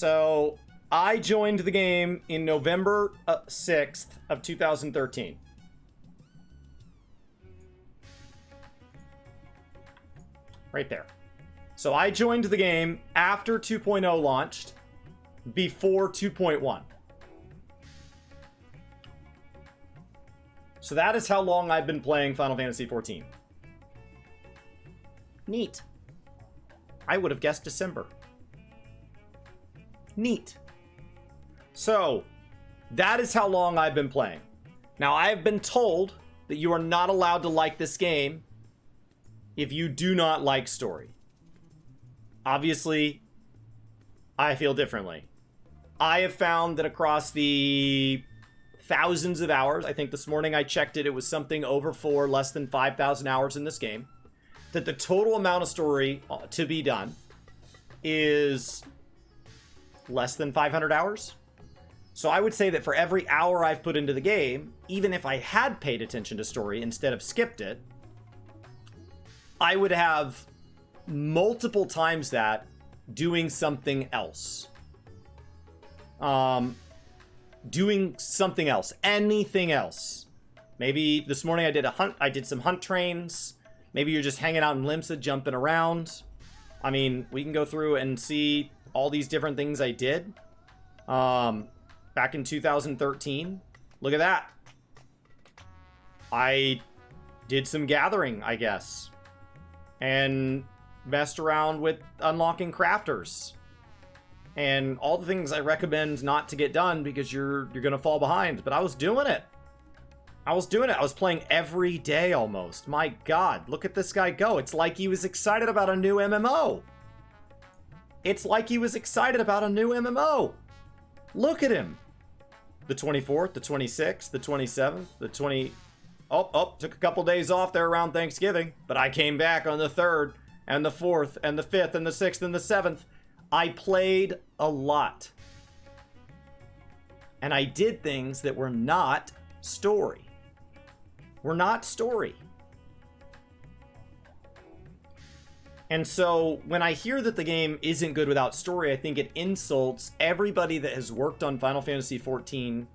So I joined the game in November 6th of 2013. Right there. So I joined the game after 2.0 launched, before 2.1. So that is how long I've been playing Final Fantasy XIV. Neat. I would have guessed December. Neat. So, that is how long I've been playing. Now, I've been told that you are not allowed to like this game if you do not like story. Obviously, I feel differently. I have found that across the thousands of hours, I think this morning I checked it, it was something over less than 5,000 hours in this game, that the total amount of story to be done is less than 500 hours. So I would say that for every hour I've put into the game, even if I had paid attention to story instead of skipped it, I would have multiple times that doing something else. Doing something else, anything else. Maybe this morning I did some hunt trains. Maybe you're just hanging out in Limsa, jumping around. I mean, we can go through and see all these different things I did. Back in 2013. Look at that. I did some gathering, I guess. And messed around with unlocking crafters. And all the things I recommend not to get done because you're gonna fall behind. But I was doing it. I was playing every day almost. My God, look at this guy go. It's like he was excited about a new MMO. It's like he was excited about a new MMO. Look at him. The 24th, the 26th, the 27th, the 20... Oh, took a couple days off there around Thanksgiving. But I came back on the 3rd, and the 4th, and the 5th, and the 6th, and the 7th. I played a lot. And I did things that were not story. Were not story. And so when I hear that the game isn't good without story, I think it insults everybody that has worked on Final Fantasy XIV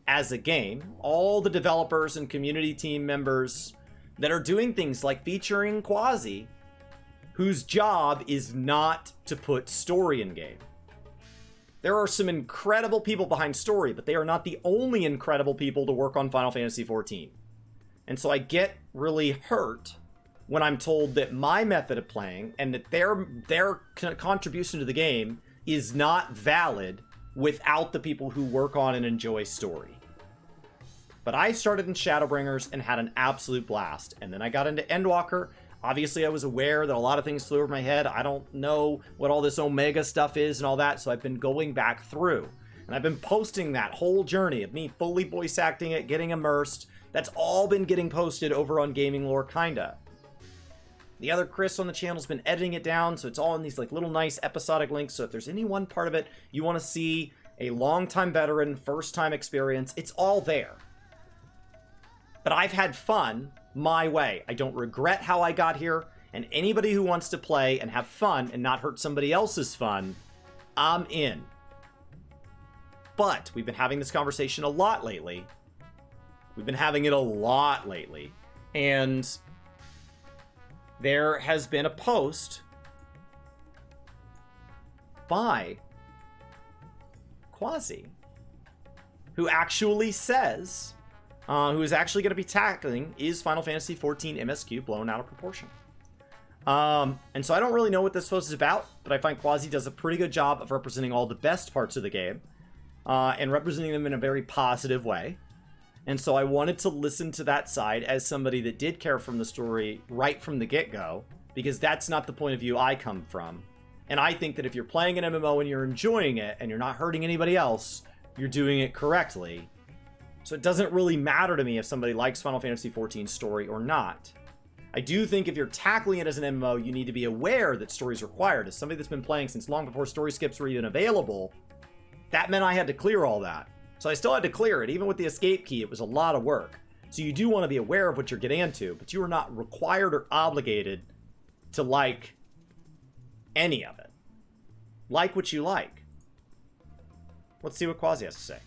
as a game. All the developers and community team members that are doing things like featuring Quazii, whose job is not to put story in game. There are some incredible people behind story, but they are not the only incredible people to work on Final Fantasy XIV. And so I get really hurt when I'm told that my method of playing and that their contribution to the game is not valid without the people who work on and enjoy story. But I started in Shadowbringers and had an absolute blast. And then I got into Endwalker. Obviously, I was aware that a lot of things flew over my head. I don't know what all this Omega stuff is and all that, so I've been going back through. And I've been posting that whole journey of me fully voice acting it, getting immersed. That's all been getting posted over on Gaming Lore Kinda. The other Chris on the channel's been editing it down, so it's all in these like little nice episodic links. So if there's any one part of it you want to see, a longtime veteran, first-time experience, it's all there. But I've had fun my way. I don't regret how I got here, and anybody who wants to play and have fun and not hurt somebody else's fun, I'm in. But we've been having this conversation a lot lately. And there has been a post by Quazii, who actually says, who is actually going to be tackling, is Final Fantasy XIV MSQ blown out of proportion? And so I don't really know what this post is about, but I find Quazii does a pretty good job of representing all the best parts of the game, and representing them in a very positive way. And so I wanted to listen to that side as somebody that did care from the story right from the get-go, because that's not the point of view I come from. And I think that if you're playing an MMO and you're enjoying it and you're not hurting anybody else, you're doing it correctly. So it doesn't really matter to me if somebody likes Final Fantasy XIV story or not. I do think if you're tackling it as an MMO, you need to be aware that story is required. As somebody that's been playing since long before story skips were even available, that meant I had to clear all that. So I still had to clear it. Even with the escape key, it was a lot of work. So you do want to be aware of what you're getting into, but you are not required or obligated to like any of it. Like what you like. Let's see what Quazii has to say.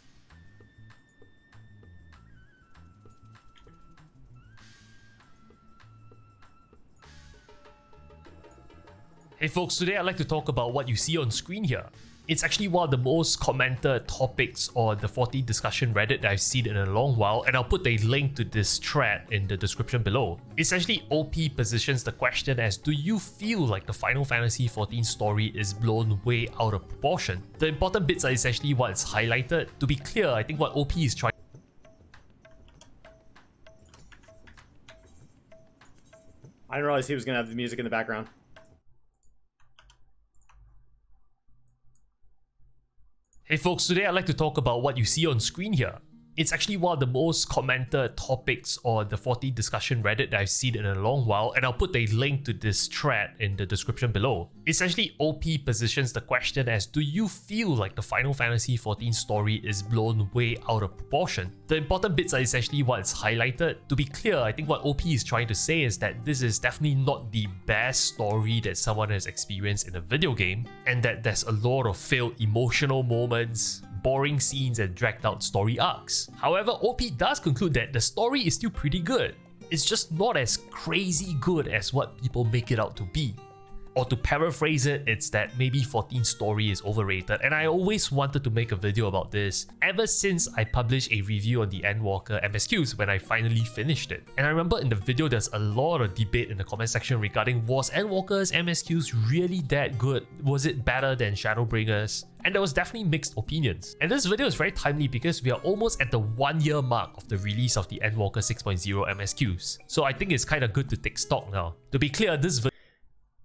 Hey folks, today I'd like to talk about what you see on screen here. It's actually one of the most commented topics on the 14 discussion Reddit that I've seen in a long while, and I'll put a link to this thread in the description below. Essentially, OP positions the question as, do you feel like the Final Fantasy XIV story is blown way out of proportion? The important bits are essentially what's highlighted. To be clear, I think what OP is trying I didn't realize he was going to have the music in the background. Hey folks, today I'd like to talk about what you see on screen here. It's actually one of the most commented topics on the 14 discussion Reddit that I've seen in a long while, and I'll put a link to this thread in the description below. Essentially, OP positions the question as, do you feel like the Final Fantasy XIV story is blown way out of proportion? The important bits are essentially what's highlighted. To be clear, I think what OP is trying to say is that this is definitely not the best story that someone has experienced in a video game, and that there's a lot of failed emotional moments, boring scenes and dragged out story arcs. However, OP does conclude that the story is still pretty good. It's just not as crazy good as what people make it out to be. Or to paraphrase it, it's that maybe 14 story is overrated, and I always wanted to make a video about this ever since I published a review on the Endwalker MSQs when I finally finished it. And I remember in the video there's a lot of debate in the comment section regarding, was Endwalker's MSQs really that good? Was it better than Shadowbringers? And there was definitely mixed opinions. And this video is very timely because we are almost at the 1 year mark of the release of the Endwalker 6.0 MSQs. So I think it's kind of good to take stock now. To be clear, this video...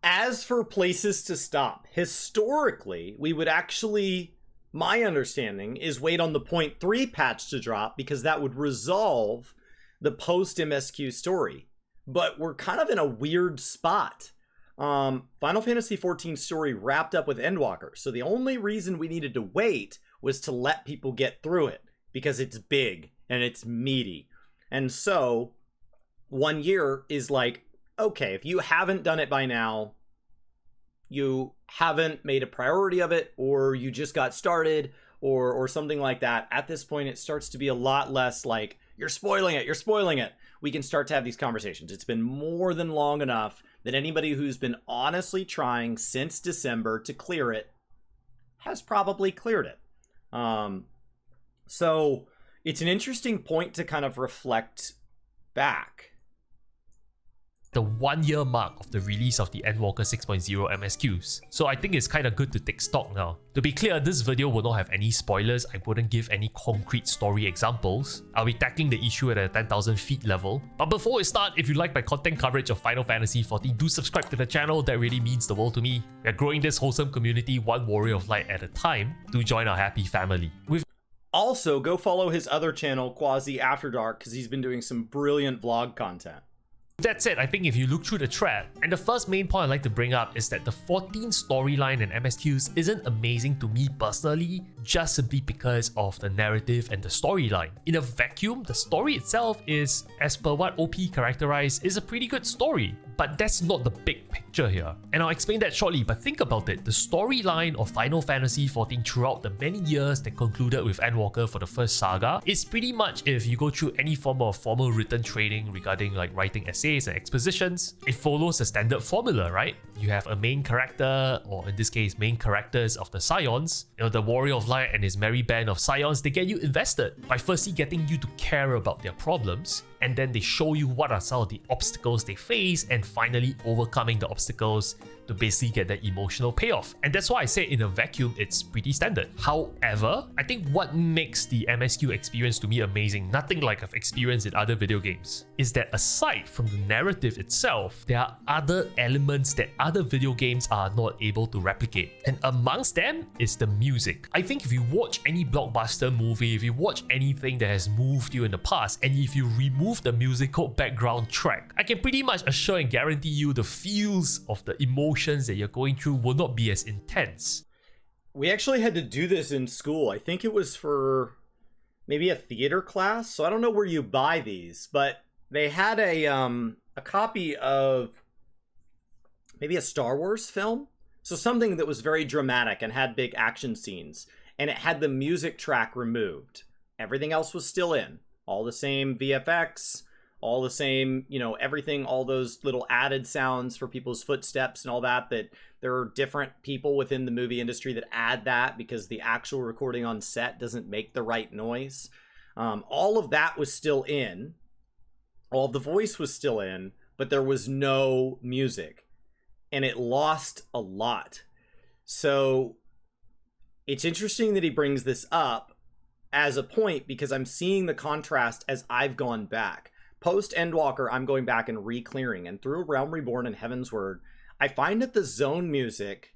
As for places to stop, historically, we would actually, my understanding, is wait on the 0.3 patch to drop because that would resolve the post-MSQ story. But we're kind of in a weird spot. Final Fantasy XIV story wrapped up with Endwalker, so the only reason we needed to wait was to let people get through it, because it's big and it's meaty. And so 1 year is like, okay, if you haven't done it by now, you haven't made a priority of it, or you just got started, or something like that. At this point, it starts to be a lot less like, you're spoiling it, you're spoiling it. We can start to have these conversations. It's been more than long enough that anybody who's been honestly trying since December to clear it has probably cleared it. So it's an interesting point to kind of reflect back. The 1 year mark of the release of the Endwalker 6.0 MSQs. So I think it's kind of good to take stock now. To be clear, this video will not have any spoilers. I wouldn't give any concrete story examples. I'll be tackling the issue at a 10,000 feet level. But before we start, if you like my content coverage of Final Fantasy XIV, do subscribe to the channel. That really means the world to me. We're growing this wholesome community one warrior of light at a time. Do join our happy family. Also, go follow his other channel, Quazii After Dark, because he's been doing some brilliant vlog content. That said, I think if you look through the thread, and the first main point I'd like to bring up is that the 14 storyline and MSQs isn't amazing to me personally, just simply because of the narrative and the storyline. In a vacuum, the story itself is, as per what OP characterized, is a pretty good story. But that's not the big picture here. And I'll explain that shortly, but think about it. The storyline of Final Fantasy XIV throughout the many years that concluded with Endwalker for the first saga is pretty much, if you go through any form of formal written training regarding like writing essays and expositions, it follows a standard formula, right? You have a main character, or in this case, main characters of the Scions. You know, the Warrior of Light and his merry band of Scions, they get you invested by firstly getting you to care about their problems, and then they show you what are some of the obstacles they face, and finally overcoming the obstacles to basically get that emotional payoff. And that's why I say in a vacuum, it's pretty standard. However, I think what makes the MSQ experience to me amazing, nothing like I've experienced in other video games, is that aside from the narrative itself, there are other elements that other video games are not able to replicate. And amongst them is the music. I think if you watch any blockbuster movie, if you watch anything that has moved you in the past, and if you remove the musical background track, I can pretty much assure and guarantee you the feels of the emotions that you're going through will not be as intense. We actually had to do this in school. I think it was for maybe a theater class. So I don't know where you buy these, but they had a copy of maybe a Star Wars film. So something that was very dramatic and had big action scenes. and it had the music track removed. Everything else was still in. All the same VFX, all the same, you know, everything, all those little added sounds for people's footsteps and all that, that there are different people within the movie industry that add that because the actual recording on set doesn't make the right noise. All of that was still in. All of the voice was still in, but there was no music. And it lost a lot. So it's interesting that he brings this up as a point because I'm seeing the contrast as I've gone back. Post Endwalker, I'm going back and re-clearing. And through Realm Reborn and Heaven's Word, I find that the zone music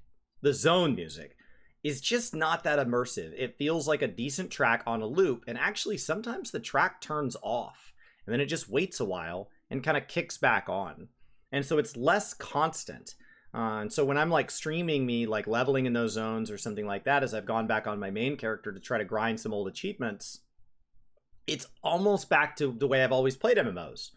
is just not that immersive. It feels like a decent track on a loop, and actually sometimes the track turns off, and then it just waits a while and kind of kicks back on. And so it's less constant. And so when I'm like streaming me like leveling in those zones or something like that, as I've gone back on my main character to try to grind some old achievements, it's almost back to the way I've always played MMOs.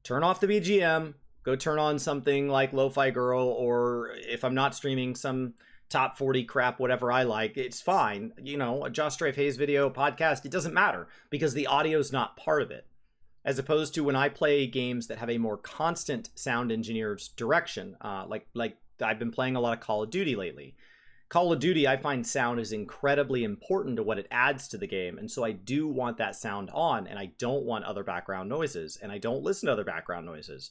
Turn off the BGM, go turn on something like Lo-Fi Girl, or if I'm not streaming, some top 40 crap, whatever I like, it's fine. You know, a Josh Strafe Hayes video, podcast, it doesn't matter because the audio's not part of it. As opposed to when I play games that have a more constant sound engineer's direction, like I've been playing a lot of Call of Duty lately. Call of Duty, I find sound is incredibly important to what it adds to the game, and so I do want that sound on, and I don't want other background noises, and I don't listen to other background noises.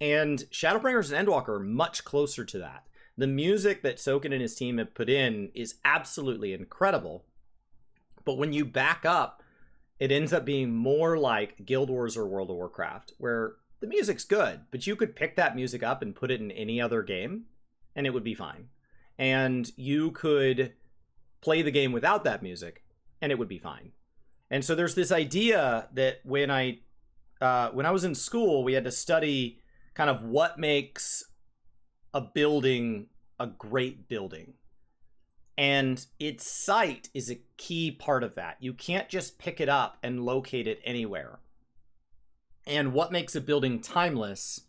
And Shadowbringers and Endwalker are much closer to that. The music that Soken and his team have put in is absolutely incredible, but when you back up, it ends up being more like Guild Wars or World of Warcraft, where the music's good, but you could pick that music up and put it in any other game, and it would be fine. And you could play the game without that music, and it would be fine. And so there's this idea that when I was in school, we had to study kind of what makes a building a great building. And its site is a key part of that. You can't just pick it up and locate it anywhere. And what makes a building timeless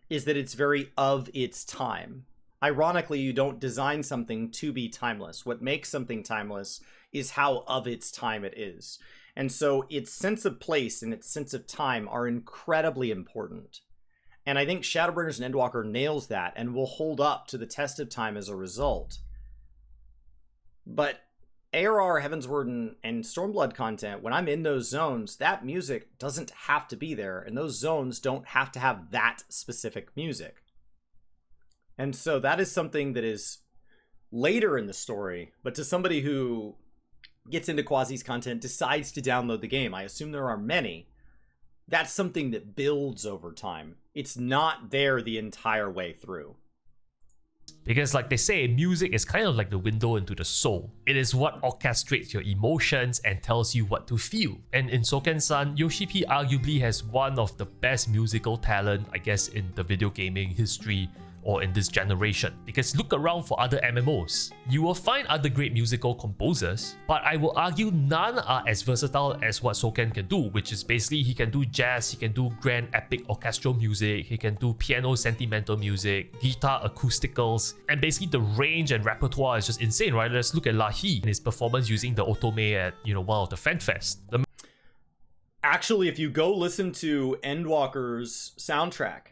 is that it's very of its time. Ironically, you don't design something to be timeless. What makes something timeless is how of its time it is. And so its sense of place and its sense of time are incredibly important. And I think Shadowbringers and Endwalker nails that and will hold up to the test of time as a result. But ARR, Heaven's Word, and Stormblood content, when I'm in those zones, that music doesn't have to be there, and those zones don't have to have that specific music. And so that is something that is later in the story, but to somebody who gets into Quazi's content, decides to download the game, I assume there are many, that's something that builds over time. It's not there the entire way through. Because like they say, music is kind of like the window into the soul. It is what orchestrates your emotions and tells you what to feel. And in Soken-san, Yoshi P arguably has one of the best musical talent, I guess, in the video gaming history or in this generation. Because look around for other MMOs. You will find other great musical composers, but I will argue none are as versatile as what Soken can do, which is basically he can do jazz, he can do grand epic orchestral music, he can do piano sentimental music, guitar acousticals, and basically the range and repertoire is just insane, right? Let's look at Lahi and his performance using the otome at, one of the FanFest. Actually, if you go listen to Endwalker's soundtrack,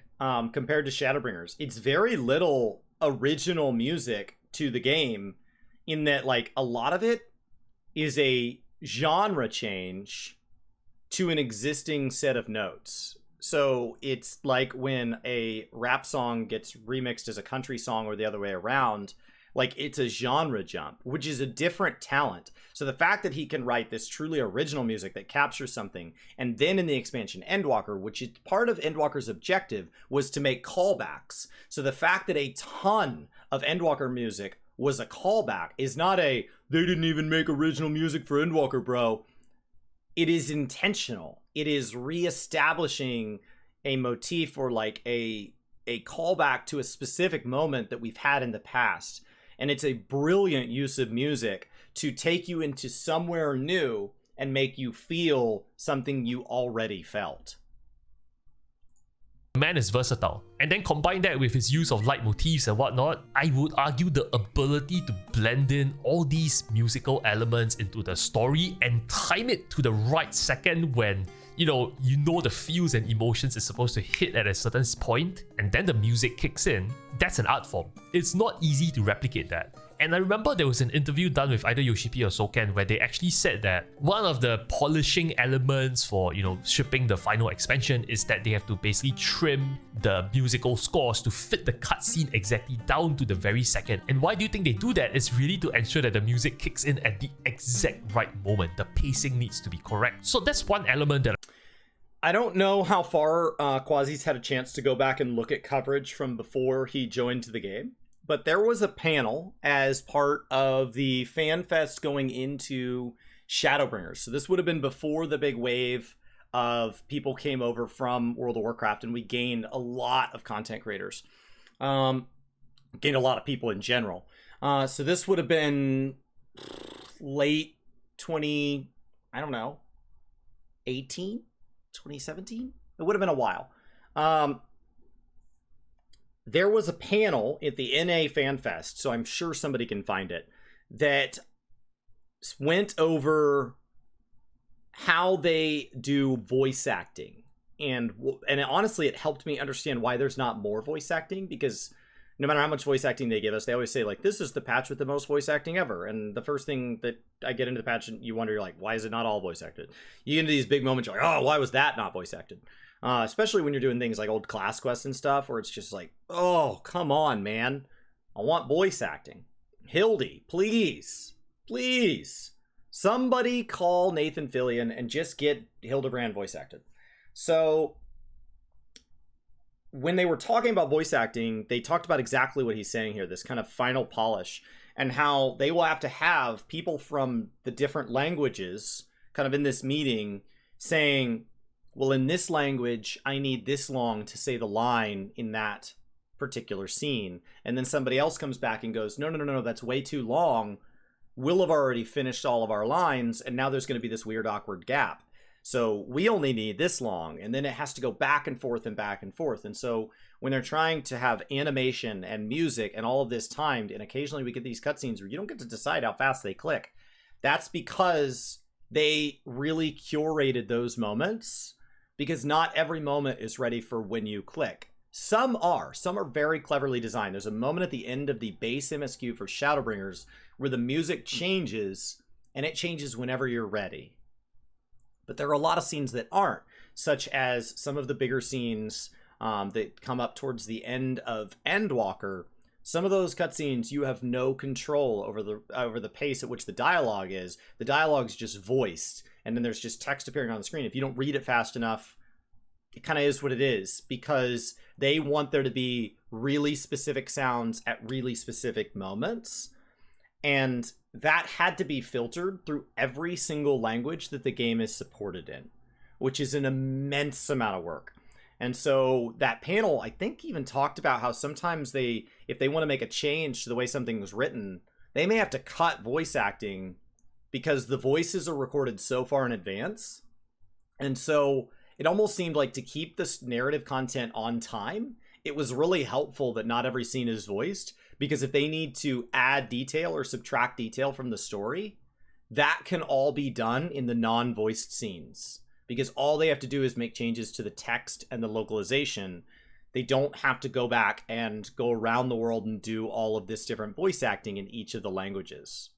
compared to Shadowbringers, it's very little original music to the game, in that like a lot of it is a genre change to an existing set of notes. So it's like when a rap song gets remixed as a country song or the other way around, like it's a genre jump, which is a different talent. So the fact that he can write this truly original music that captures something, and then in the expansion Endwalker, which is part of Endwalker's objective, was to make callbacks. So the fact that a ton of Endwalker music was a callback is not a, they didn't even make original music for Endwalker, bro. It is intentional. It is reestablishing a motif or like a callback to a specific moment that we've had in the past. And it's a brilliant use of music to take you into somewhere new and make you feel something you already felt. Man is versatile. And then combine that with his use of leitmotifs and whatnot, I would argue the ability to blend in all these musical elements into the story and time it to the right second when you know the feels and emotions is supposed to hit at a certain point, and then the music kicks in. That's an art form. It's not easy to replicate that. And I remember there was an interview done with either Yoshipi or Soken where they actually said that one of the polishing elements for, shipping the final expansion is that they have to basically trim the musical scores to fit the cutscene exactly down to the very second. And why do you think they do that? It's really to ensure that the music kicks in at the exact right moment. The pacing needs to be correct. So that's one element that I don't know how far Quazi's had a chance to go back and look at coverage from before he joined the game. But there was a panel as part of the fan fest going into Shadowbringers. So this would have been before the big wave of people came over from World of Warcraft, and we gained a lot of content creators. Gained a lot of people in general. So this would have been late 2017? It would have been a while. There was a panel at the NA Fan Fest, so I'm sure somebody can find it, that went over how they do voice acting. And honestly, it helped me understand why there's not more voice acting, because no matter how much voice acting they give us, they always say, like, this is the patch with the most voice acting ever. And the first thing that I get into the patch, and you wonder, you're like, why is it not all voice acted? You get into these big moments, you're like, oh, why was that not voice acted? Especially when you're doing things like old class quests and stuff, where it's just like, oh, come on, man. I want voice acting. Hildy, please. Somebody call Nathan Fillion and just get Hildebrand voice acted. So when they were talking about voice acting, they talked about exactly what he's saying here, this kind of final polish, and how they will have to have people from the different languages kind of in this meeting saying, well, in this language, I need this long to say the line in that particular scene. And then somebody else comes back and goes, no, that's way too long. We'll have already finished all of our lines, and now there's going to be this weird, awkward gap. So we only need this long, and then it has to go back and forth and back and forth. And so when they're trying to have animation and music and all of this timed, and occasionally we get these cutscenes where you don't get to decide how fast they click, that's because they really curated those moments, because not every moment is ready for when you click. Some are very cleverly designed. There's a moment at the end of the base MSQ for Shadowbringers where the music changes, and it changes whenever you're ready. But there are a lot of scenes that aren't, such as some of the bigger scenes that come up towards the end of Endwalker. Some of those cutscenes, you have no control over the pace at which the dialogue is. The dialogue's just voiced, and then there's just text appearing on the screen. If you don't read it fast enough, it kind of is what it is, because they want there to be really specific sounds at really specific moments. And that had to be filtered through every single language that the game is supported in, which is an immense amount of work. And so that panel, I think, even talked about how sometimes if they want to make a change to the way something was written, they may have to cut voice acting because the voices are recorded so far in advance. And so it almost seemed like, to keep this narrative content on time, it was really helpful that not every scene is voiced, because if they need to add detail or subtract detail from the story, that can all be done in the non-voiced scenes, because all they have to do is make changes to the text and the localization. They don't have to go back and go around the world and do all of this different voice acting in each of the languages.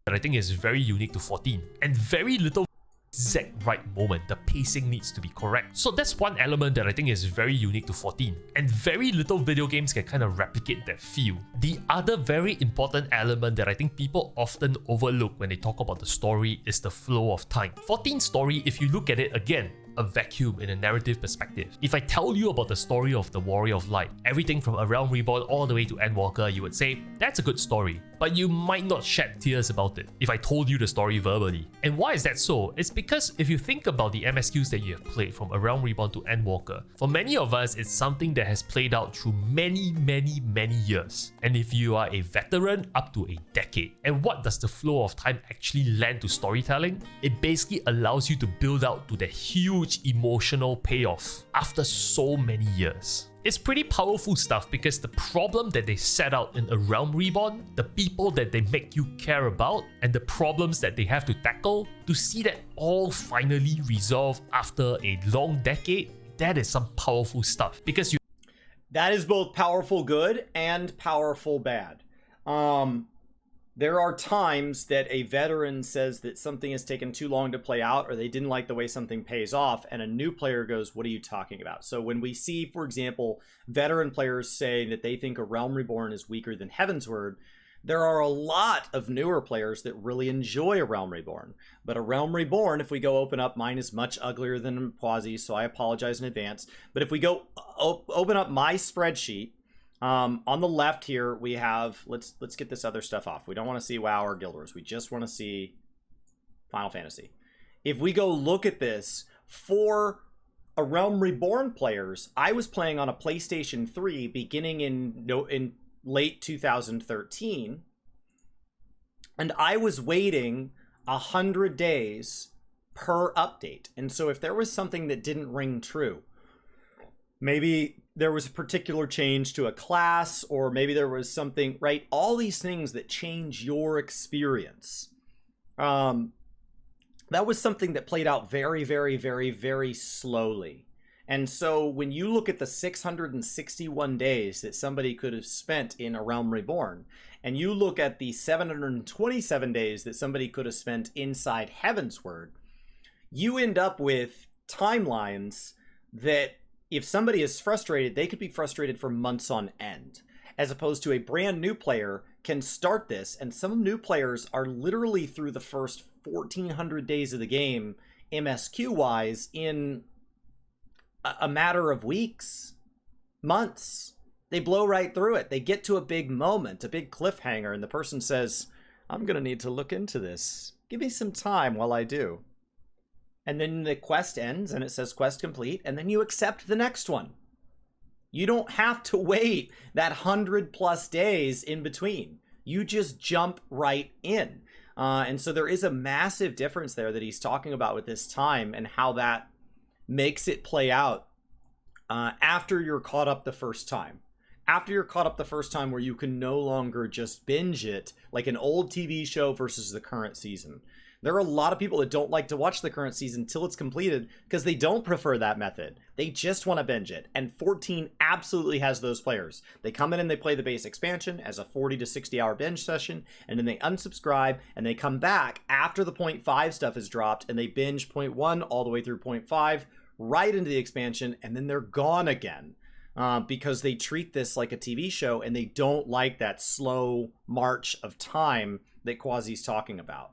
That I think is very unique to 14, and very little exact right moment. The pacing needs to be correct. So that's one element that I think is very unique to 14, and very little video games can kind of replicate that feel. The other very important element that I think people often overlook when they talk about the story is the flow of time. 14 story, if you look at it again, a vacuum in a narrative perspective. If I tell you about the story of the Warrior of Light, everything from A Realm Reborn all the way to Endwalker, you would say, that's a good story. But you might not shed tears about it if I told you the story verbally. And why is that so? It's because if you think about the MSQs that you have played from A Realm Reborn to Endwalker, for many of us, it's something that has played out through many years. And if you are a veteran, up to a decade. And what does the flow of time actually lend to storytelling? It basically allows you to build out to the huge huge emotional payoff after so many years. It's pretty powerful stuff because the problem that they set out in A Realm Reborn, the people that they make you care about, and the problems that they have to tackle, to see that all finally resolved after a long decade, that is some powerful stuff. Because that is both powerful good and powerful bad. There are times that a veteran says that something has taken too long to play out, or they didn't like the way something pays off, and a new player goes, what are you talking about? So when we see, for example, veteran players say that they think A Realm Reborn is weaker than Heavensward, there are a lot of newer players that really enjoy A Realm Reborn. But A Realm Reborn, if we go open up, mine is much uglier than Quasi, so I apologize in advance. But if we go open up my spreadsheet, on the left here, we have, let's get this other stuff off. We don't want to see WoW or Guild Wars. We just want to see Final Fantasy. If we go look at this, for A Realm Reborn players, I was playing on a PlayStation 3 beginning in late 2013, and I was waiting 100 days per update. And so if there was something that didn't ring true, maybe there was a particular change to a class, or maybe there was something, right? All these things that change your experience. That was something that played out very, very, very, very slowly. And so when you look at the 661 days that somebody could have spent in A Realm Reborn, and you look at the 727 days that somebody could have spent inside Heavensward, you end up with timelines that, if somebody is frustrated, they could be frustrated for months on end, as opposed to a brand new player can start this, and some new players are literally through the first 1,400 days of the game, MSQ-wise, in a matter of weeks, months. They blow right through it. They get to a big moment, a big cliffhanger, and the person says, I'm going to need to look into this. Give me some time while I do. And then the quest ends and it says quest complete, and then you accept the next one. You don't have to wait that 100+ days in between. You just jump right in. And so there is a massive difference there that he's talking about with this time, and how that makes it play out after you're caught up the first time. After you're caught up the first time, where you can no longer just binge it like an old TV show versus the current season. There are a lot of people that don't like to watch the current season till it's completed because they don't prefer that method. They just want to binge it. And 14 absolutely has those players. They come in and they play the base expansion as a 40 to 60 hour binge session, and then they unsubscribe and they come back after the 0.5 stuff is dropped, and they binge 0.1 all the way through 0.5 right into the expansion, and then they're gone again. Because they treat this like a TV show, and they don't like that slow march of time that Quasi's talking about.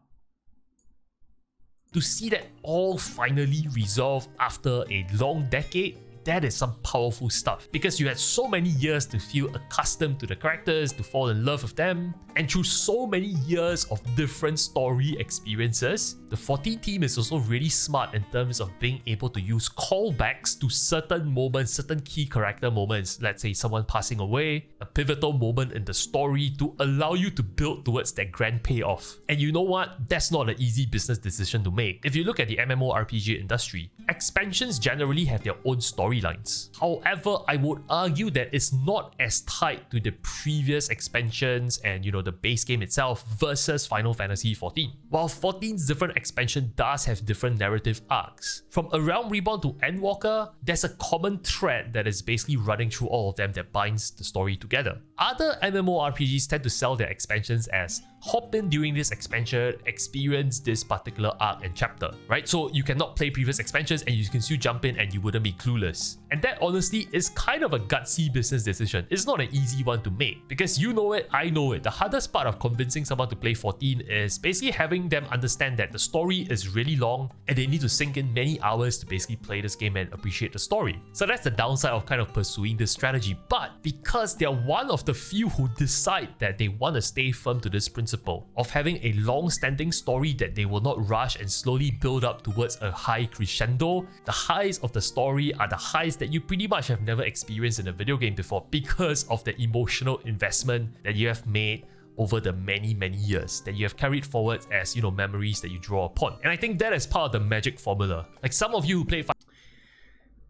To see that all finally resolved after a long decade, that is some powerful stuff, because you had so many years to feel accustomed to the characters, to fall in love with them, and through so many years of different story experiences, the 14 team is also really smart in terms of being able to use callbacks to certain moments, certain key character moments, let's say someone passing away, a pivotal moment in the story, to allow you to build towards that grand payoff. And you know what? That's not an easy business decision to make. If you look at the MMORPG industry, expansions generally have their own storylines. However, I would argue that it's not as tied to the previous expansions and, the base game itself versus Final Fantasy XIV. While 14's different expansion does have different narrative arcs, from A Realm Reborn to Endwalker, there's a common thread that is basically running through all of them that binds the story together. Other MMORPGs tend to sell their expansions as hop in during this expansion, experience this particular arc and chapter, right? So you cannot play previous expansions and you can still jump in and you wouldn't be clueless. And that honestly is kind of a gutsy business decision. It's not an easy one to make, because you know it, I know it. The hardest part of convincing someone to play 14 is basically having them understand that the story is really long and they need to sink in many hours to basically play this game and appreciate the story. So that's the downside of kind of pursuing this strategy. But because they're one of the few who decide that they want to stay firm to this principle of having a long-standing story that they will not rush and slowly build up towards a high crescendo, the highs of the story are the highs that you pretty much have never experienced in a video game before, because of the emotional investment that you have made over the many years that you have carried forward as memories that you draw upon. And I think that is part of the magic formula. Like some of you who play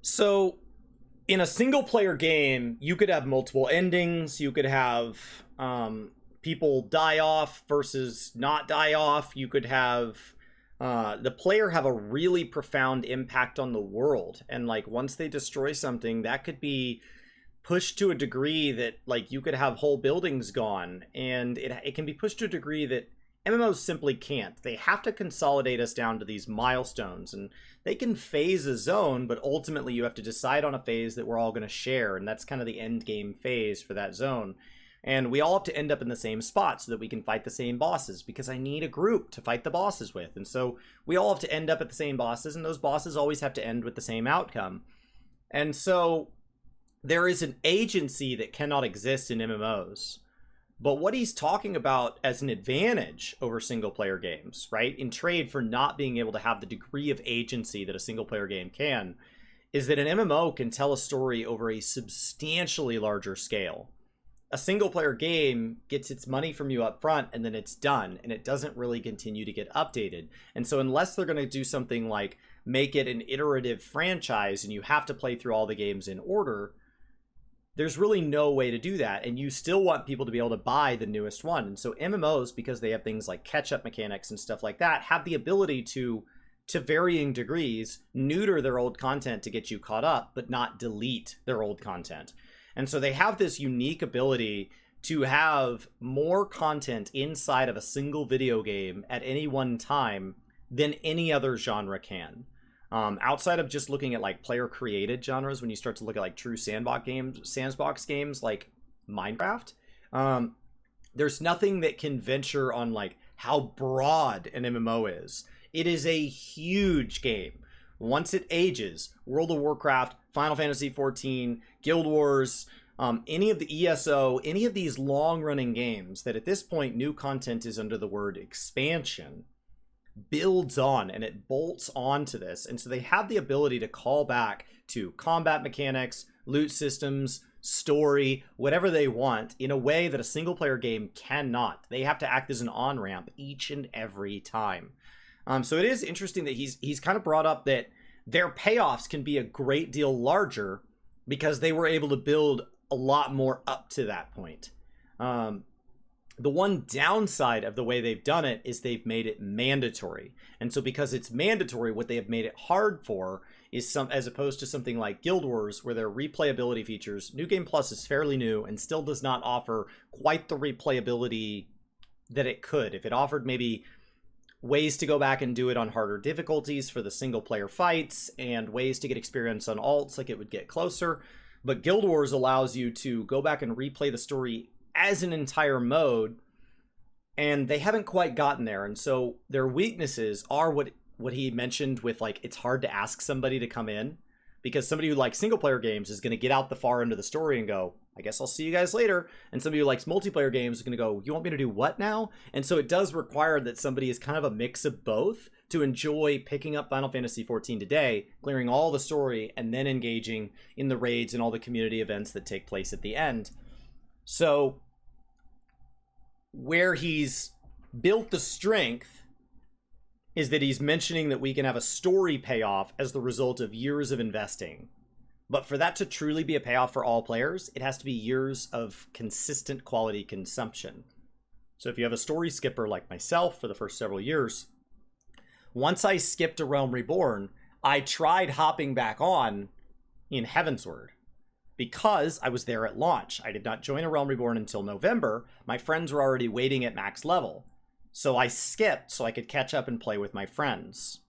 So in a single player game, you could have multiple endings. You could have people die off versus not die off. You could have the player have a really profound impact on the world. And like once they destroy something, that could be pushed to a degree that like you could have whole buildings gone. And it can be pushed to a degree that MMOs simply can't. They have to consolidate us down to these milestones, and they can phase a zone, but ultimately you have to decide on a phase that we're all going to share, and that's kind of the end game phase for that zone. And we all have to end up in the same spot so that we can fight the same bosses, because I need a group to fight the bosses with. And so we all have to end up at the same bosses, and those bosses always have to end with the same outcome. And so there is an agency that cannot exist in MMOs. But what he's talking about as an advantage over single player games, right, in trade for not being able to have the degree of agency that a single player game can, is that an MMO can tell a story over a substantially larger scale. A single player game gets its money from you up front and then it's done, and it doesn't really continue to get updated. And so unless they're going to do something like make it an iterative franchise and you have to play through all the games in order, there's really no way to do that, and you still want people to be able to buy the newest one. And so MMOs, because they have things like catch-up mechanics and stuff like that, have the ability to varying degrees, neuter their old content to get you caught up, but not delete their old content. And so they have this unique ability to have more content inside of a single video game at any one time than any other genre can. Outside of just looking at like player created genres, when you start to look at like true sandbox games like Minecraft, there's nothing that can venture on like how broad an MMO is. It is a huge game. Once it ages, World of Warcraft, Final Fantasy XIV, Guild Wars, any of the ESO, any of these long running games that at this point new content is under the word expansion, builds on and it bolts onto this. And so they have the ability to call back to combat mechanics, loot systems, story, whatever they want, in a way that a single player game cannot. They have to act as an on-ramp each and every time. So it is interesting that he's kind of brought up that their payoffs can be a great deal larger because they were able to build a lot more up to that point. The one downside of the way they've done it is they've made it mandatory. And so because it's mandatory, what they have made it hard for is as opposed to something like Guild Wars, where their replayability features, New Game Plus is fairly new and still does not offer quite the replayability that it could. If it offered maybe ways to go back and do it on harder difficulties for the single player fights and ways to get experience on alts, like it would get closer. But Guild Wars allows you to go back and replay the story as an entire mode, and they haven't quite gotten there. And so their weaknesses are what he mentioned with like, it's hard to ask somebody to come in, because somebody who likes single player games is going to get out the far end of the story and go, I guess I'll see you guys later. And somebody who likes multiplayer games is going to go, you want me to do what now? And so it does require that somebody is kind of a mix of both to enjoy picking up Final Fantasy XIV today, clearing all the story, and then engaging in the raids and all the community events that take place at the end. So where he's built the strength is that he's mentioning that we can have a story payoff as the result of years of investing. But for that to truly be a payoff for all players, it has to be years of consistent quality consumption. So if you have a story skipper like myself for the first several years, once I skipped A Realm Reborn, I tried hopping back on in Heavensward, because I was there at launch. I did not join A Realm Reborn until November. My friends were already waiting at max level. So I skipped so I could catch up and play with my friends.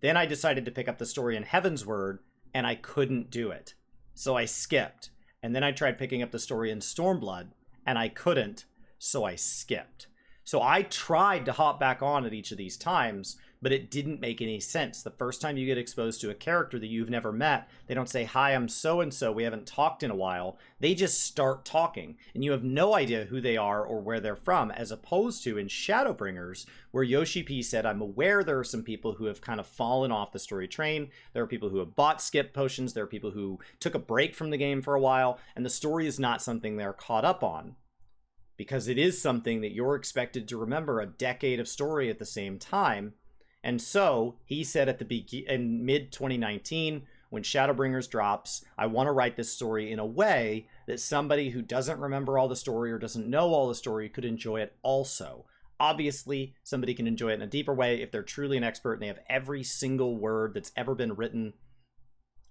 Then I decided to pick up the story in Heavensward, and I couldn't do it. So I skipped. And then I tried picking up the story in Stormblood, and I couldn't, so I skipped. So I tried to hop back on at each of these times, but it didn't make any sense. The first time you get exposed to a character that you've never met, they don't say, hi, I'm so-and-so, we haven't talked in a while. They just start talking, and you have no idea who they are or where they're from, as opposed to in Shadowbringers, where Yoshi P said, I'm aware there are some people who have kind of fallen off the story train. There are people who have bought skip potions. There are people who took a break from the game for a while, and the story is not something they're caught up on, because it is something that you're expected to remember a decade of story at the same time. And so he said in mid 2019, when Shadowbringers drops, I want to write this story in a way that somebody who doesn't remember all the story or doesn't know all the story could enjoy it also. Obviously, somebody can enjoy it in a deeper way if they're truly an expert and they have every single word that's ever been written.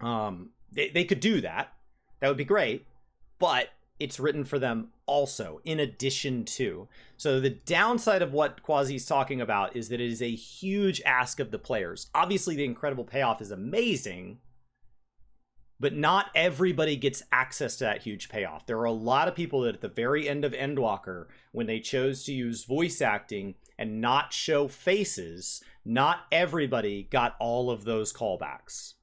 They could do that. That would be great. But it's written for them also, in addition to. So the downside of what Quazii's talking about is that it is a huge ask of the players. Obviously, the incredible payoff is amazing, but not everybody gets access to that huge payoff. There are a lot of people that at the very end of Endwalker, when they chose to use voice acting and not show faces, not everybody got all of those callbacks.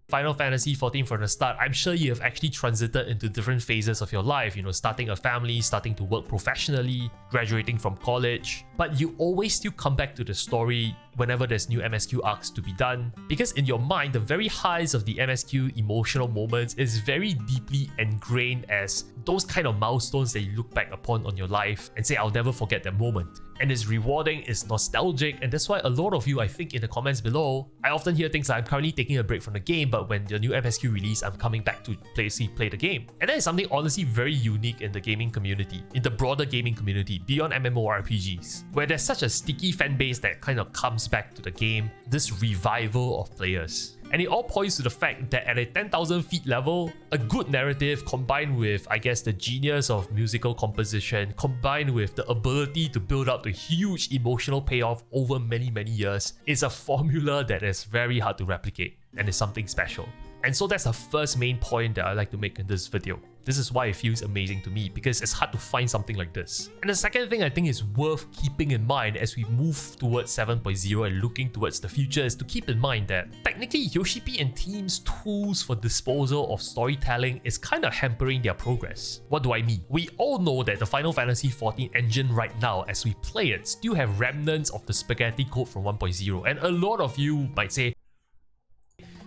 Final Fantasy XIV from the start, I'm sure you have actually transited into different phases of your life, starting a family, starting to work professionally, graduating from college, but you always still come back to the story whenever there's new MSQ arcs to be done, because in your mind, the very highs of the MSQ emotional moments is very deeply ingrained as those kind of milestones that you look back upon on your life and say, I'll never forget that moment. And it's rewarding, it's nostalgic, and that's why a lot of you, I think in the comments below, I often hear things like, I'm currently taking a break from the game, but when the new MSQ release, I'm coming back to play the game. And that is something honestly very unique in the gaming community, in the broader gaming community, beyond MMORPGs, where there's such a sticky fan base that kind of comes back to the game, this revival of players. And it all points to the fact that at a 10,000 feet level, a good narrative combined with, I guess, the genius of musical composition, combined with the ability to build up the huge emotional payoff over many, many years, is a formula that is very hard to replicate and is something special. And so that's the first main point that I like to make in this video. This is why it feels amazing to me, because it's hard to find something like this. And the second thing I think is worth keeping in mind as we move towards 7.0 and looking towards the future is to keep in mind that technically Yoshi-P and team's tools for disposal of storytelling is kind of hampering their progress. What do I mean? We all know that the Final Fantasy XIV engine right now, as we play it, still have remnants of the spaghetti code from 1.0, and a lot of you might say,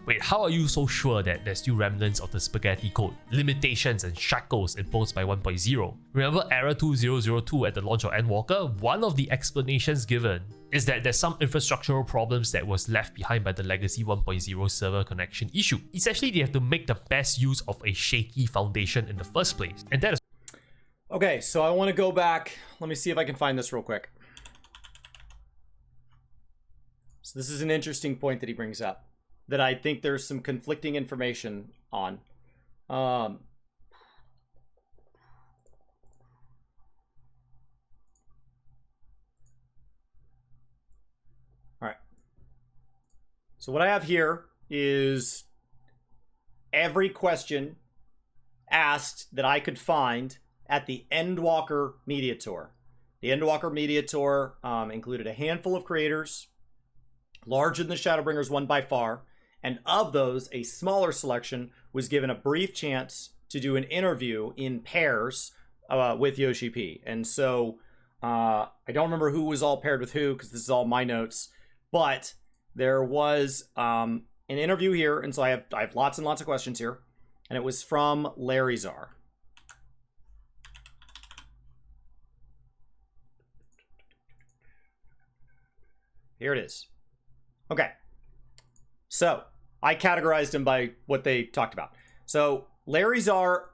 wait, how are you so sure that there's still remnants of the spaghetti code, limitations and shackles imposed by 1.0? Remember Error 2002 at the launch of Endwalker? One of the explanations given is that there's some infrastructural problems that was left behind by the legacy 1.0 server connection issue. Essentially, they have to make the best use of a shaky foundation in the first place, and that is... Okay, so I want to go back. Let me see if I can find this real quick. So this is an interesting point that he brings up, that I think there's some conflicting information on. All right. So what I have here is every question asked that I could find at the Endwalker Media Tour. The Endwalker Media Tour included a handful of creators, larger than the Shadowbringers one by far, and of those, a smaller selection was given a brief chance to do an interview in pairs with Yoshi-P. And so I don't remember who was all paired with who, because this is all my notes, but there was an interview here, and so I have lots and lots of questions here, and it was from Larry Czar. Here it is. Okay. So I categorized them by what they talked about. So Larry Czar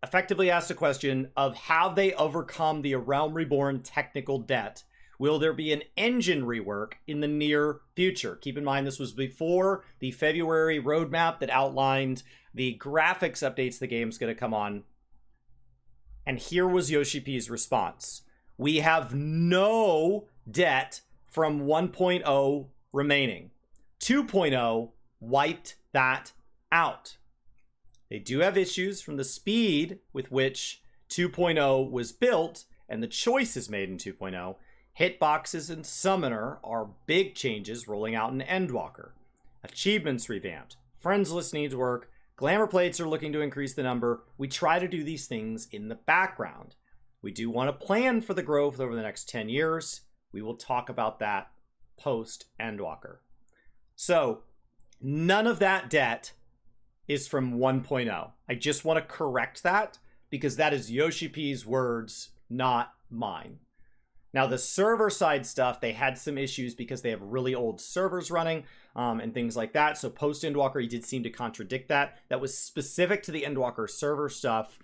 effectively asked a question of how they overcome the A Realm Reborn technical debt. Will there be an engine rework in the near future? Keep in mind, this was before the February roadmap that outlined the graphics updates the game's going to come on. And here was Yoshi-P's response. We have no debt from 1.0 remaining. 2.0 wiped that out. They do have issues from the speed with which 2.0 was built and the choices made in 2.0. Hitboxes and Summoner are big changes rolling out in Endwalker. Achievements revamped. Friends list needs work. Glamour plates are looking to increase the number. We try to do these things in the background. We do want to plan for the growth over the next 10 years. We will talk about that post Endwalker. So none of that debt is from 1.0. I just want to correct that because that is Yoshi-P's words, not mine. Now, the server side stuff, they had some issues because they have really old servers running and things like that. So post-Endwalker, he did seem to contradict that. That was specific to the Endwalker server stuff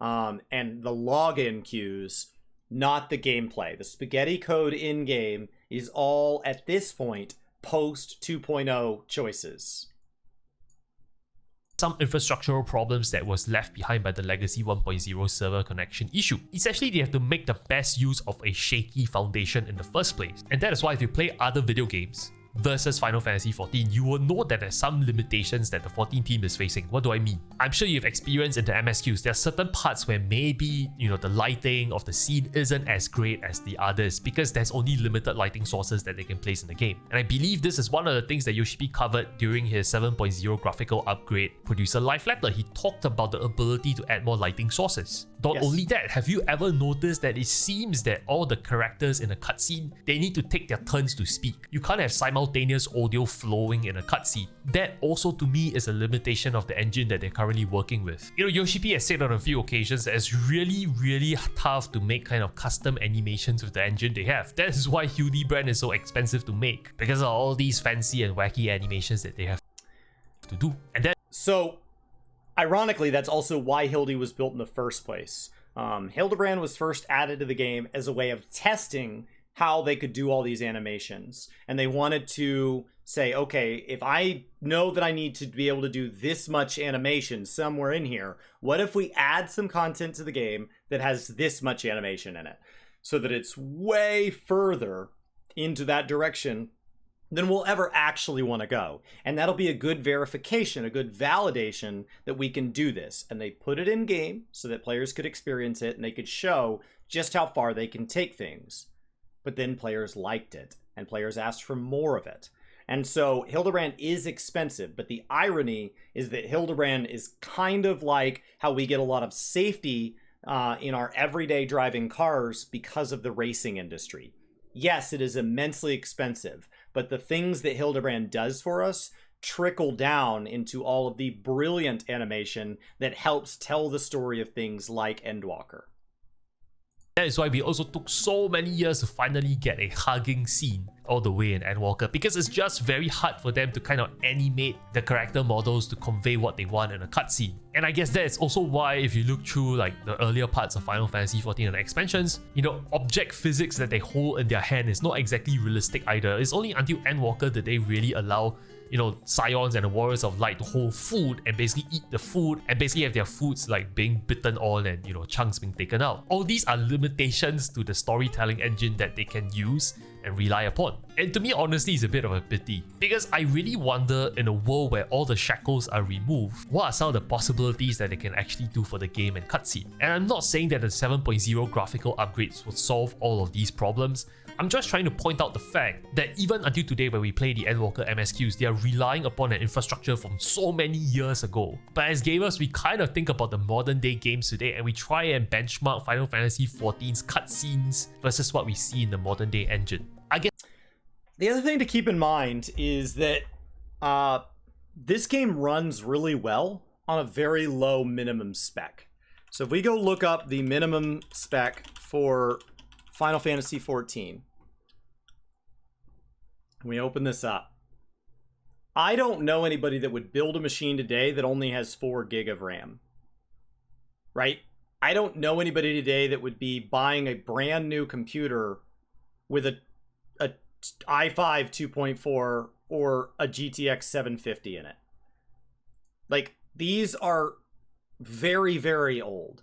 and the login queues, not the gameplay. The spaghetti code in-game is all, at this point, post 2.0 choices. Some infrastructural problems that was left behind by the legacy 1.0 server connection issue. Essentially, they have to make the best use of a shaky foundation in the first place. And that is why if you play other video games versus Final Fantasy XIV, you will know that there's some limitations that the 14 team is facing. What do I mean? I'm sure you've experienced in the MSQs, there are certain parts where maybe, the lighting of the scene isn't as great as the others because there's only limited lighting sources that they can place in the game. And I believe this is one of the things that Yoshipi covered during his 7.0 graphical upgrade producer live letter. He talked about the ability to add more lighting sources. Not only that, have you ever noticed that it seems that all the characters in a cutscene, they need to take their turns to speak. You can't have simultaneous audio flowing in a cutscene. That also to me is a limitation of the engine that they're currently working with. Yoshipi has said on a few occasions that it's really, really tough to make kind of custom animations with the engine they have. That is why Hildebrand is so expensive to make, because of all these fancy and wacky animations that they have to do. And then ironically, that's also why Hildy was built in the first place. Hildebrand was first added to the game as a way of testing how they could do all these animations. And they wanted to say, okay, if I know that I need to be able to do this much animation somewhere in here, what if we add some content to the game that has this much animation in it? So that it's way further into that direction than we'll ever actually want to go. And that'll be a good verification, a good validation that we can do this. And they put it in game so that players could experience it and they could show just how far they can take things. But then players liked it and players asked for more of it. And so Hildebrand is expensive, but the irony is that Hildebrand is kind of like how we get a lot of safety in our everyday driving cars because of the racing industry. Yes, it is immensely expensive, but the things that Hildebrand does for us trickle down into all of the brilliant animation that helps tell the story of things like Endwalker. That is why we also took so many years to finally get a hugging scene all the way in Endwalker, because it's just very hard for them to kind of animate the character models to convey what they want in a cutscene. And I guess that's also why if you look through like the earlier parts of Final Fantasy XIV and the expansions, object physics that they hold in their hand is not exactly realistic either. It's only until Endwalker that they really allow Scions and the Warriors of Light to hold food and basically eat the food and basically have their foods like being bitten on and chunks being taken out. All these are limitations to the storytelling engine that they can use and rely upon. And to me, honestly, it's a bit of a pity, because I really wonder, in a world where all the shackles are removed, what are some of the possibilities that they can actually do for the game and cutscene? And I'm not saying that the 7.0 graphical upgrades will solve all of these problems. I'm just trying to point out the fact that even until today, when we play the Endwalker MSQs, they are relying upon an infrastructure from so many years ago. But as gamers, we kind of think about the modern day games today and we try and benchmark Final Fantasy XIV's cutscenes versus what we see in the modern day engine. I guess the other thing to keep in mind is that this game runs really well on a very low minimum spec. So if we go look up the minimum spec for Final Fantasy XIV, and we open this up, I don't know anybody that would build a machine today that only has 4 gig of RAM. Right? I don't know anybody today that would be buying a brand new computer with a i5 2.4 or a GTX 750 in it. Like, these are very, very old.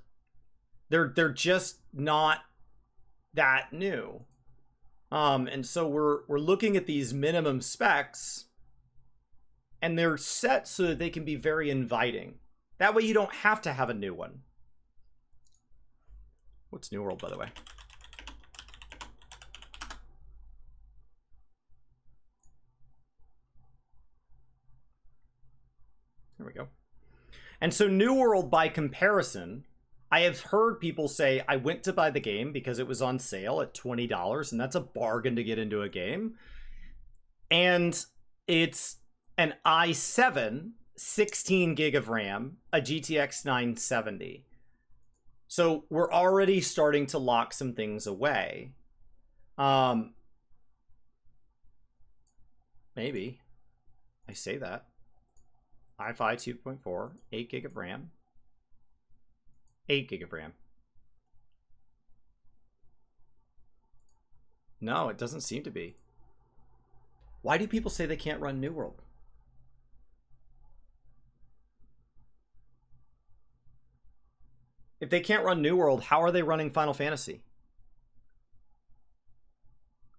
They're just not that new. And so we're looking at these minimum specs, and they're set so that they can be very inviting. That way you don't have to have a new one. What's New World, by the way? There we go. And so New World, by comparison, I have heard people say, I went to buy the game because it was on sale at $20, and that's a bargain to get into a game. And it's an i7, 16 gig of RAM, a GTX 970. So we're already starting to lock some things away. Maybe. I say that. i5 2.4, 8 gig of RAM. 8 gig of RAM. No, it doesn't seem to be. Why do people say they can't run New World? If they can't run New World, how are they running Final Fantasy?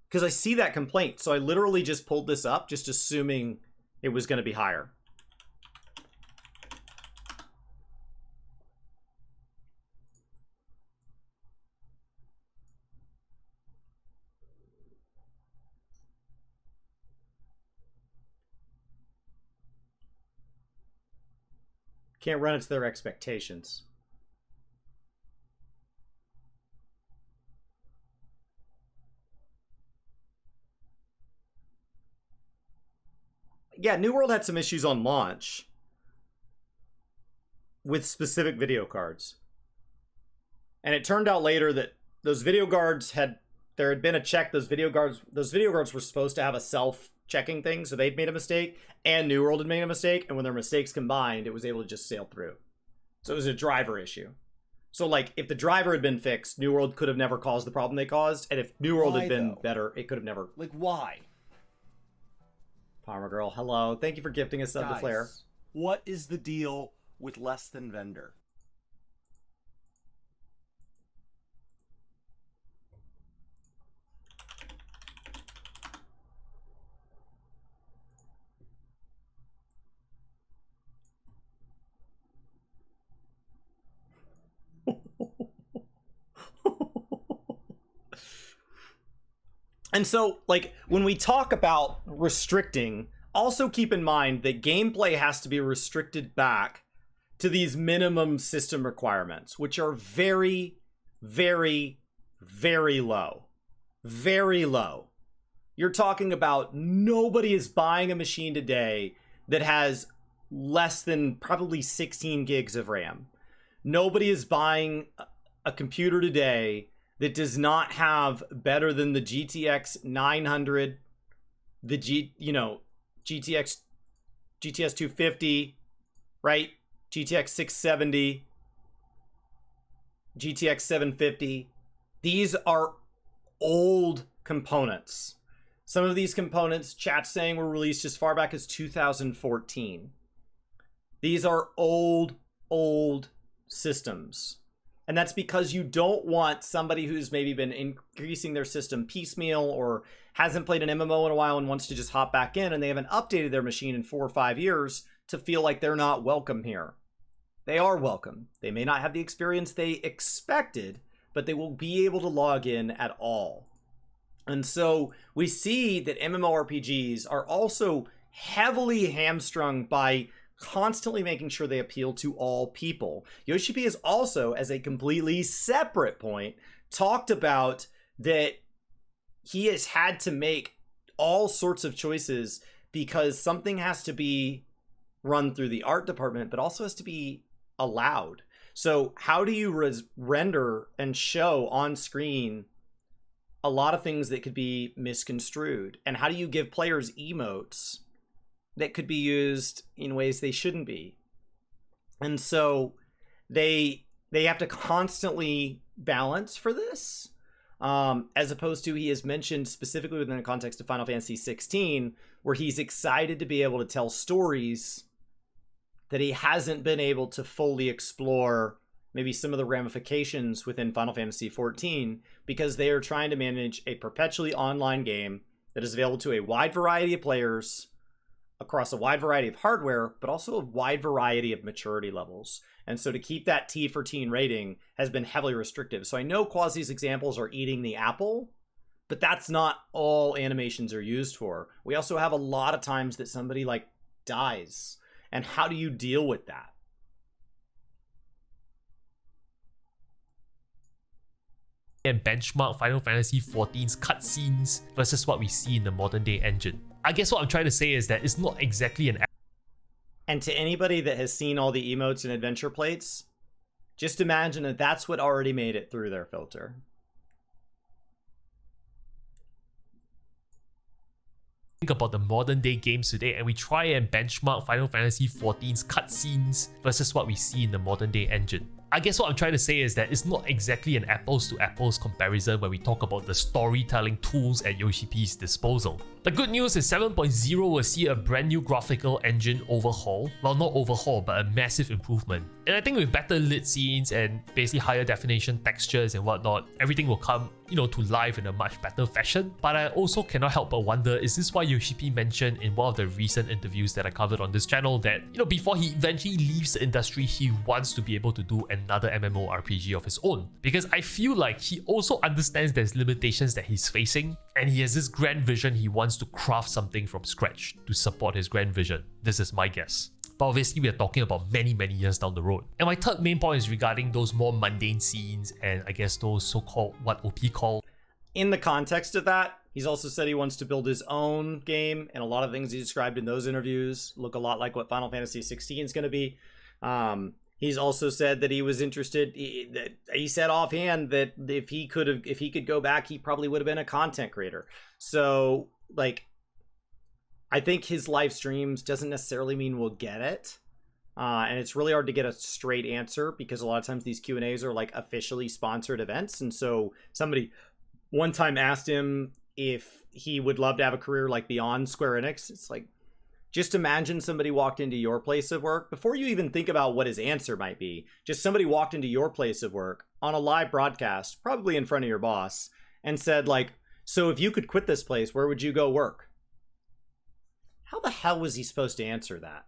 Because I see that complaint, so I literally just pulled this up, just assuming it was going to be higher. Can't run it to their expectations. Yeah, New World had some issues on launch with specific video cards. And it turned out later that those video cards there had been a check. Those video cards were supposed to have a self-checking thing, so they'd made a mistake, and New World had made a mistake, and when their mistakes combined, it was able to just sail through. So it was a driver issue. So, like, if the driver had been fixed, New World could have never caused the problem they caused, and if New World had been better, it could have never... Like, why? Farmer Girl, hello. Thank you for gifting us sub to Flare. What is the deal with less than vendor? And so, like, when we talk about restricting, also keep in mind that gameplay has to be restricted back to these minimum system requirements, which are very, very, very low. Very low. You're talking about nobody is buying a machine today that has less than probably 16 gigs of RAM. Nobody is buying a computer today that does not have better than the GTX 900, the GTX 250, right? GTX 670, GTX 750. These are old components. Some of these components, chat's saying, were released as far back as 2014. These are old systems. And that's because you don't want somebody who's maybe been increasing their system piecemeal or hasn't played an MMO in a while and wants to just hop back in and they haven't updated their machine in 4 or 5 years to feel like they're not welcome here. They are welcome. They may not have the experience they expected, but they will be able to log in at all. And so we see that MMORPGs are also heavily hamstrung by constantly making sure they appeal to all people. Yoshi P has also, as a completely separate point, talked about that he has had to make all sorts of choices because something has to be run through the art department, but also has to be allowed. So how do you render and show on screen a lot of things that could be misconstrued? And how do you give players emotes that could be used in ways they shouldn't be? And so they have to constantly balance for this, as opposed to, he has mentioned specifically within the context of Final Fantasy 16, where he's excited to be able to tell stories that he hasn't been able to fully explore maybe some of the ramifications within Final Fantasy 14, because they are trying to manage a perpetually online game that is available to a wide variety of players across a wide variety of hardware, but also a wide variety of maturity levels. And so to keep that T for teen rating has been heavily restrictive. So I know Quasi's examples are eating the apple, but that's not all animations are used for. We also have a lot of times that somebody like dies. And how do you deal with that? And benchmark Final Fantasy XIV's cutscenes versus what we see in the modern day engine. I guess what I'm trying to say is that it's not exactly an... And to anybody that has seen all the emotes and adventure plates, just imagine that that's what already made it through their filter. think about the modern day games today and we try and benchmark Final Fantasy XIV's cutscenes versus what we see in the modern day engine. I guess what I'm trying to say is that it's not exactly an apples to apples comparison when we talk about the storytelling tools at Yoshi P's disposal. The good news is 7.0 will see a brand new graphical engine overhaul. Well, not overhaul, but a massive improvement. And I think with better lit scenes and basically higher definition textures and whatnot, everything will come, to life in a much better fashion. But I also cannot help but wonder, is this why Yoshi P mentioned in one of the recent interviews that I covered on this channel that, before he eventually leaves the industry, he wants to be able to do another MMORPG of his own? Because I feel like he also understands there's limitations that he's facing, and he has this grand vision he wants to craft something from scratch to support his grand vision. This is my guess. But obviously we are talking about many years down the road. And my third main point is regarding those more mundane scenes and I guess those so-called what OP call. In the context of that, he's also said he wants to build his own game, and a lot of things he described in those interviews look a lot like what Final Fantasy XVI is going to be. He's also said that he was interested. He said offhand that if he could go back, he probably would have been a content creator. So, I think his live streams doesn't necessarily mean we'll get it. And it's really hard to get a straight answer because a lot of times these Q&As are officially sponsored events. And so somebody one time asked him if he would love to have a career beyond Square Enix. It's just imagine somebody walked into your place of work before you even think about what his answer might be. Just somebody walked into your place of work on a live broadcast, probably in front of your boss, and said so if you could quit this place, where would you go work? How the hell was he supposed to answer that?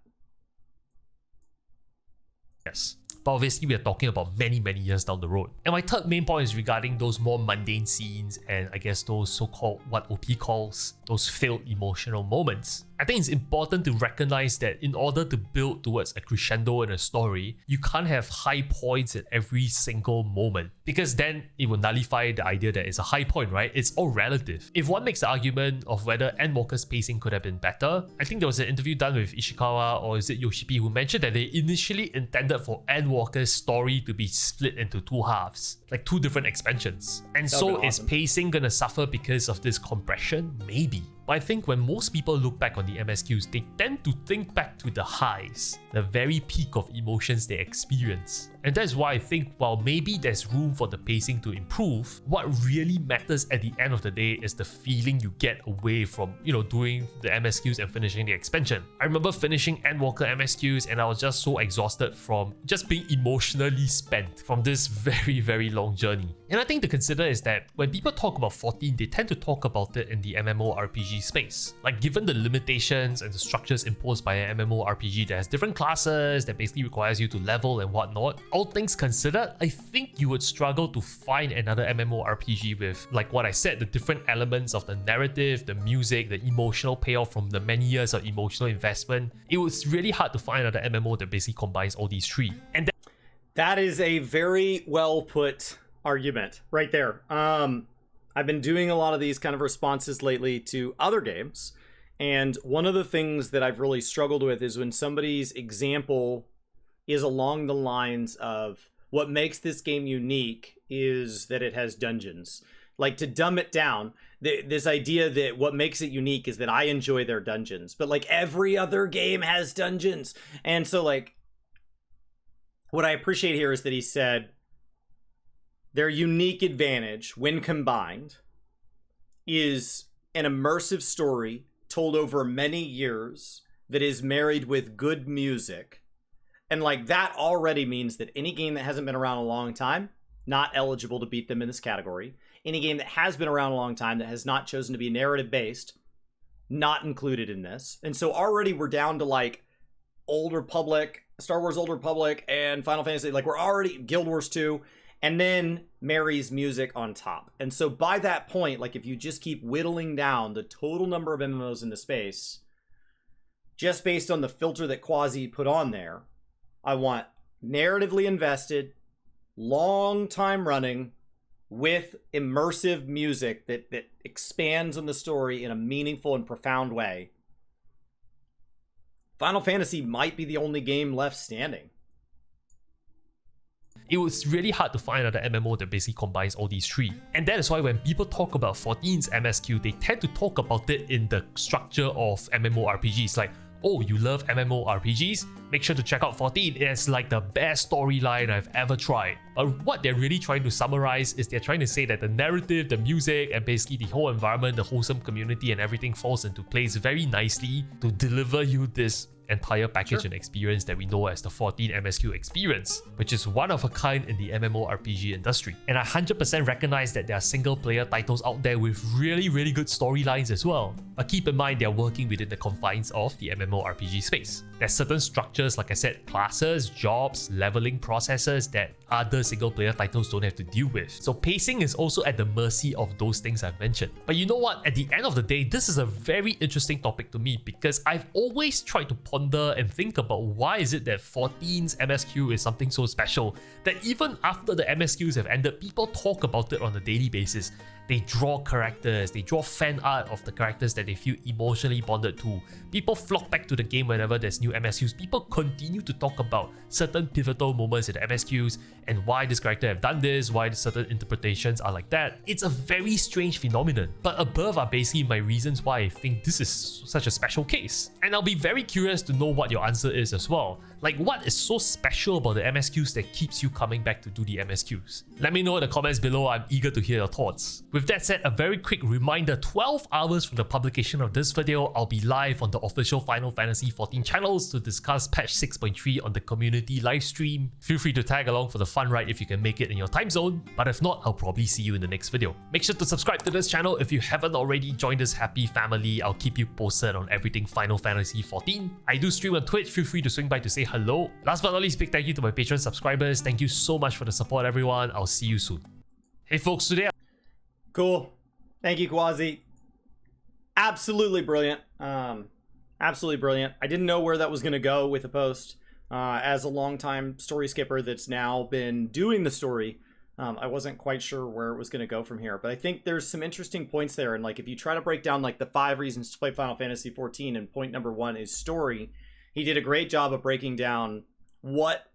Yes. But obviously we are talking about many years down the road. And my third main point is regarding those more mundane scenes and I guess those so-called what OP calls those failed emotional moments. I think it's important to recognize that in order to build towards a crescendo in a story, you can't have high points at every single moment, because then it will nullify the idea that it's a high point, right? It's all relative. If one makes the argument of whether Endwalker's pacing could have been better, I think there was an interview done with Ishikawa, or is it Yoshipi, who mentioned that they initially intended for Endwalker's story to be split into two halves, like two different expansions. And so is pacing gonna suffer because of this compression? Maybe. But I think when most people look back on the MSQs, they tend to think back to the highs, the very peak of emotions they experience. And that's why I think while maybe there's room for the pacing to improve, what really matters at the end of the day is the feeling you get away from, doing the MSQs and finishing the expansion. I remember finishing Endwalker MSQs and I was just so exhausted from just being emotionally spent from this very long journey. And I think to consider is that when people talk about 14, they tend to talk about it in the MMORPG space. Given the limitations and the structures imposed by an MMORPG that has different classes, that basically requires you to level and whatnot, all things considered, I think you would struggle to find another MMORPG with, what I said, the different elements of the narrative, the music, the emotional payoff from the many years of emotional investment. It was really hard to find another MMO that basically combines all these three. And that is a very well put argument right there. I've been doing a lot of these kind of responses lately to other games, and one of the things that I've really struggled with is when somebody's example is along the lines of what makes this game unique is that it has dungeons. To dumb it down, this idea that what makes it unique is that I enjoy their dungeons, but every other game has dungeons. And so what I appreciate here is that he said their unique advantage, when combined, is an immersive story told over many years that is married with good music. And that already means that any game that hasn't been around a long time, not eligible to beat them in this category. Any game that has been around a long time that has not chosen to be narrative based, not included in this. And so already we're down to Old Republic, Star Wars Old Republic, and Final Fantasy. We're already Guild Wars 2. And then marries music on top. And so by that point, if you just keep whittling down the total number of MMOs in the space, just based on the filter that Quazii put on there, I want narratively invested, long time running, with immersive music that expands on the story in a meaningful and profound way. Final Fantasy might be the only game left standing. It was really hard to find another MMO that basically combines all these three. And that is why when people talk about 14's MSQ, they tend to talk about it in the structure of MMORPGs. Like, oh, you love MMORPGs? Make sure to check out 14. It's like the best storyline I've ever tried. But what they're really trying to summarize is they're trying to say that the narrative, the music, and basically the whole environment, the wholesome community and everything falls into place very nicely to deliver you this entire package and experience that we know as the 14 MSQ experience, which is one of a kind in the MMORPG industry. And I 100% recognize that there are single player titles out there with really good storylines as well. But keep in mind they're working within the confines of the MMORPG space. There's certain structures, like I said, classes, jobs, leveling processes that other single player titles don't have to deal with. So pacing is also at the mercy of those things I've mentioned. But you know what? At the end of the day, this is a very interesting topic to me because I've always tried to ponder and think about why is it that 14's MSQ is something so special that even after the MSQs have ended, people talk about it on a daily basis. They draw characters, they draw fan art of the characters that they feel emotionally bonded to. People flock back to the game whenever there's new MSQs. People continue to talk about certain pivotal moments in the MSQs and why this character have done this, why certain interpretations are like that. It's a very strange phenomenon. But above are basically my reasons why I think this is such a special case. And I'll be very curious to know what your answer is as well. Like, what is so special about the MSQs that keeps you coming back to do the MSQs? Let me know in the comments below. I'm eager to hear your thoughts. With that said, a very quick reminder, 12 hours from the publication of this video, I'll be live on the official Final Fantasy XIV channels to discuss patch 6.3 on the community live stream. Feel free to tag along for the fun ride if you can make it in your time zone, but if not, I'll probably see you in the next video. Make sure to subscribe to this channel if you haven't already. Joined this happy family. I'll keep you posted on everything Final Fantasy XIV. I do stream on Twitch, feel free to swing by to say hello. Last but not least, big thank you to my Patreon subscribers. Thank you so much for the support, everyone. I'll see you soon. Hey folks, today Cool. Thank you, Quazii. Absolutely brilliant. Absolutely brilliant. I didn't know where that was going to go with the post. As a longtime story skipper that's now been doing the story, I wasn't quite sure where it was going to go from here. But I think there's some interesting points there. And like, if you try to break down like the 5 reasons to play Final Fantasy XIV, and point number 1 is story, he did a great job of breaking down what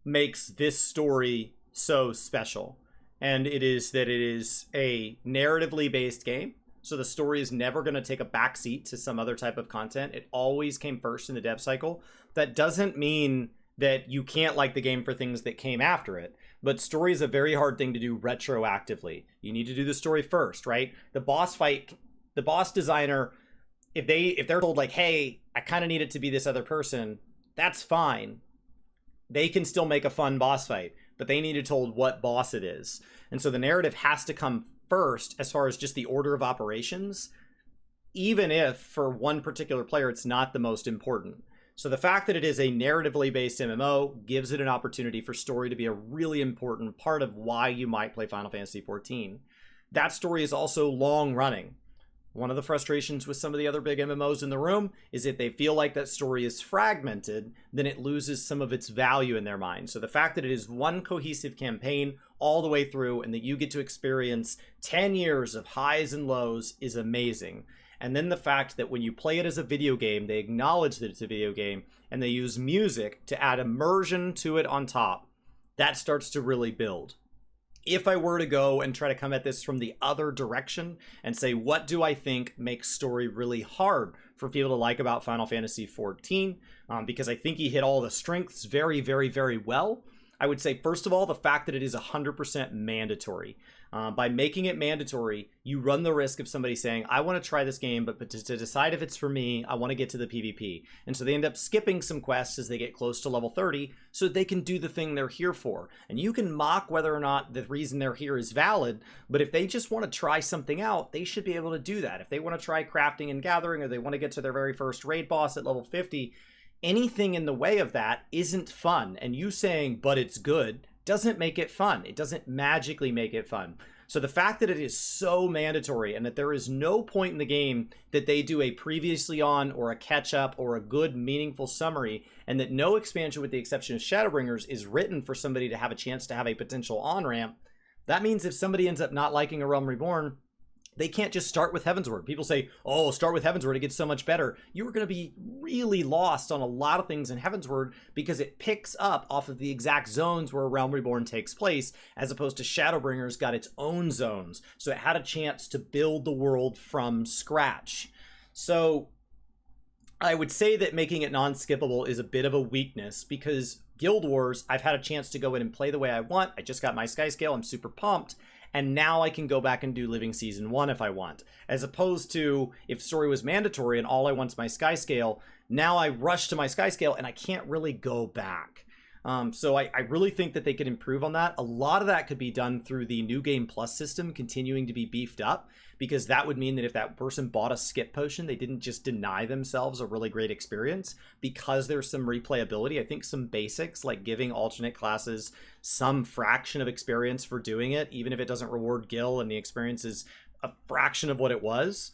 makes this story so special. And it is that it is a narratively based game. So the story is never going to take a backseat to some other type of content. It always came first in the dev cycle. That doesn't mean that you can't like the game for things that came after it. But story is a very hard thing to do retroactively. You need to do the story first, right? The boss fight, the boss designer, if they're told like, hey, I kind of need it to be this other person, that's fine. They can still make a fun boss fight, but they need to told what boss it is. And so the narrative has to come first as far as just the order of operations, even if for one particular player it's not the most important. So the fact that it is a narratively based MMO gives it an opportunity for story to be a really important part of why you might play Final Fantasy XIV. That story is also long running. One of the frustrations with some of the other big MMOs in the room is if they feel like that story is fragmented, then it loses some of its value in their mind. So the fact that it is one cohesive campaign all the way through and that you get to experience 10 years of highs and lows is amazing. And then the fact that when you play it as a video game, they acknowledge that it's a video game and they use music to add immersion to it on top, that starts to really build. If I were to go and try to come at this from the other direction and say, what do I think makes story really hard for people to like about Final Fantasy XIV? Because I think he hit all the strengths very, very, very well. I would say, first of all, the fact that it is 100% mandatory. By making it mandatory, you run the risk of somebody saying, I want to try this game, but to decide if it's for me, I want to get to the PvP. And so they end up skipping some quests as they get close to level 30 so they can do the thing they're here for. And you can mock whether or not the reason they're here is valid, but if they just want to try something out, they should be able to do that. If they want to try crafting and gathering, or they want to get to their very first raid boss at level 50, anything in the way of that isn't fun. And you saying, but it's good, doesn't make it fun. It doesn't magically make it fun. So the fact that it is so mandatory and that there is no point in the game that they do a previously on or a catch up or a good meaningful summary, and that no expansion with the exception of Shadowbringers is written for somebody to have a chance to have a potential on-ramp, that means if somebody ends up not liking A Realm Reborn, They can't just start with Heavensward. People say, oh, start with Heavensward, it gets so much better. You're going to be really lost on a lot of things in Heavensward because it picks up off of the exact zones where Realm Reborn takes place, as opposed to Shadowbringers got its own zones. So it had a chance to build the world from scratch. So I would say that making it non-skippable is a bit of a weakness, because Guild Wars, I've had a chance to go in and play the way I want. I just got my Sky Scale. I'm super pumped. And now I can go back and do Living Season 1 if I want. As opposed to if story was mandatory and all I want is my Sky Scale, now I rush to my Sky Scale and I can't really go back. So I really think that they could improve on that. A lot of that could be done through the New Game Plus system continuing to be beefed up, because that would mean that if that person bought a skip potion, they didn't just deny themselves a really great experience, because there's some replayability. I think some basics like giving alternate classes some fraction of experience for doing it, even if it doesn't reward Gil and the experience is a fraction of what it was.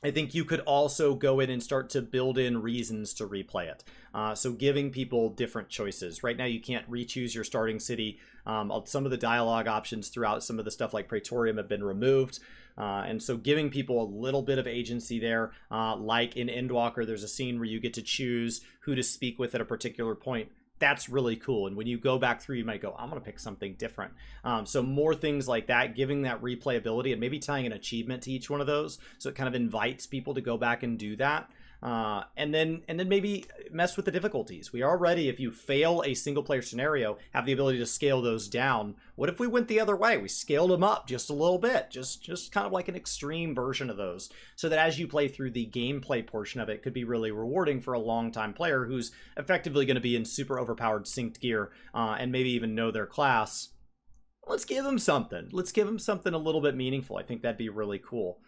I think you could also go in and start to build in reasons to replay it. So giving people different choices. Right now you can't re-choose your starting city. Some of the dialogue options throughout some of the stuff like Praetorium have been removed. And so giving people a little bit of agency there. Like in Endwalker, there's a scene where you get to choose who to speak with at a particular point. That's really cool. And when you go back through, you might go, I'm going to pick something different. So more things like that, giving that replayability and maybe tying an achievement to each one of those. So it kind of invites people to go back and do that. And then maybe mess with the difficulties. We already, if you fail a single player scenario, have the ability to scale those down. What if we went the other way? We scaled them up just a little bit, just kind of like an extreme version of those, so that as you play through the gameplay portion of it, could be really rewarding for a long-time player who's effectively going to be in super overpowered synced gear and maybe even know their class. Let's give them something. Let's give them something a little bit meaningful. I think that'd be really cool.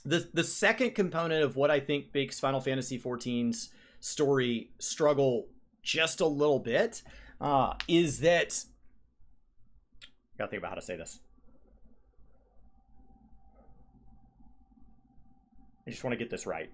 The second component of what I think makes Final Fantasy XIV's story struggle just a little bit is that... I gotta think about how to say this. I just want to get this right.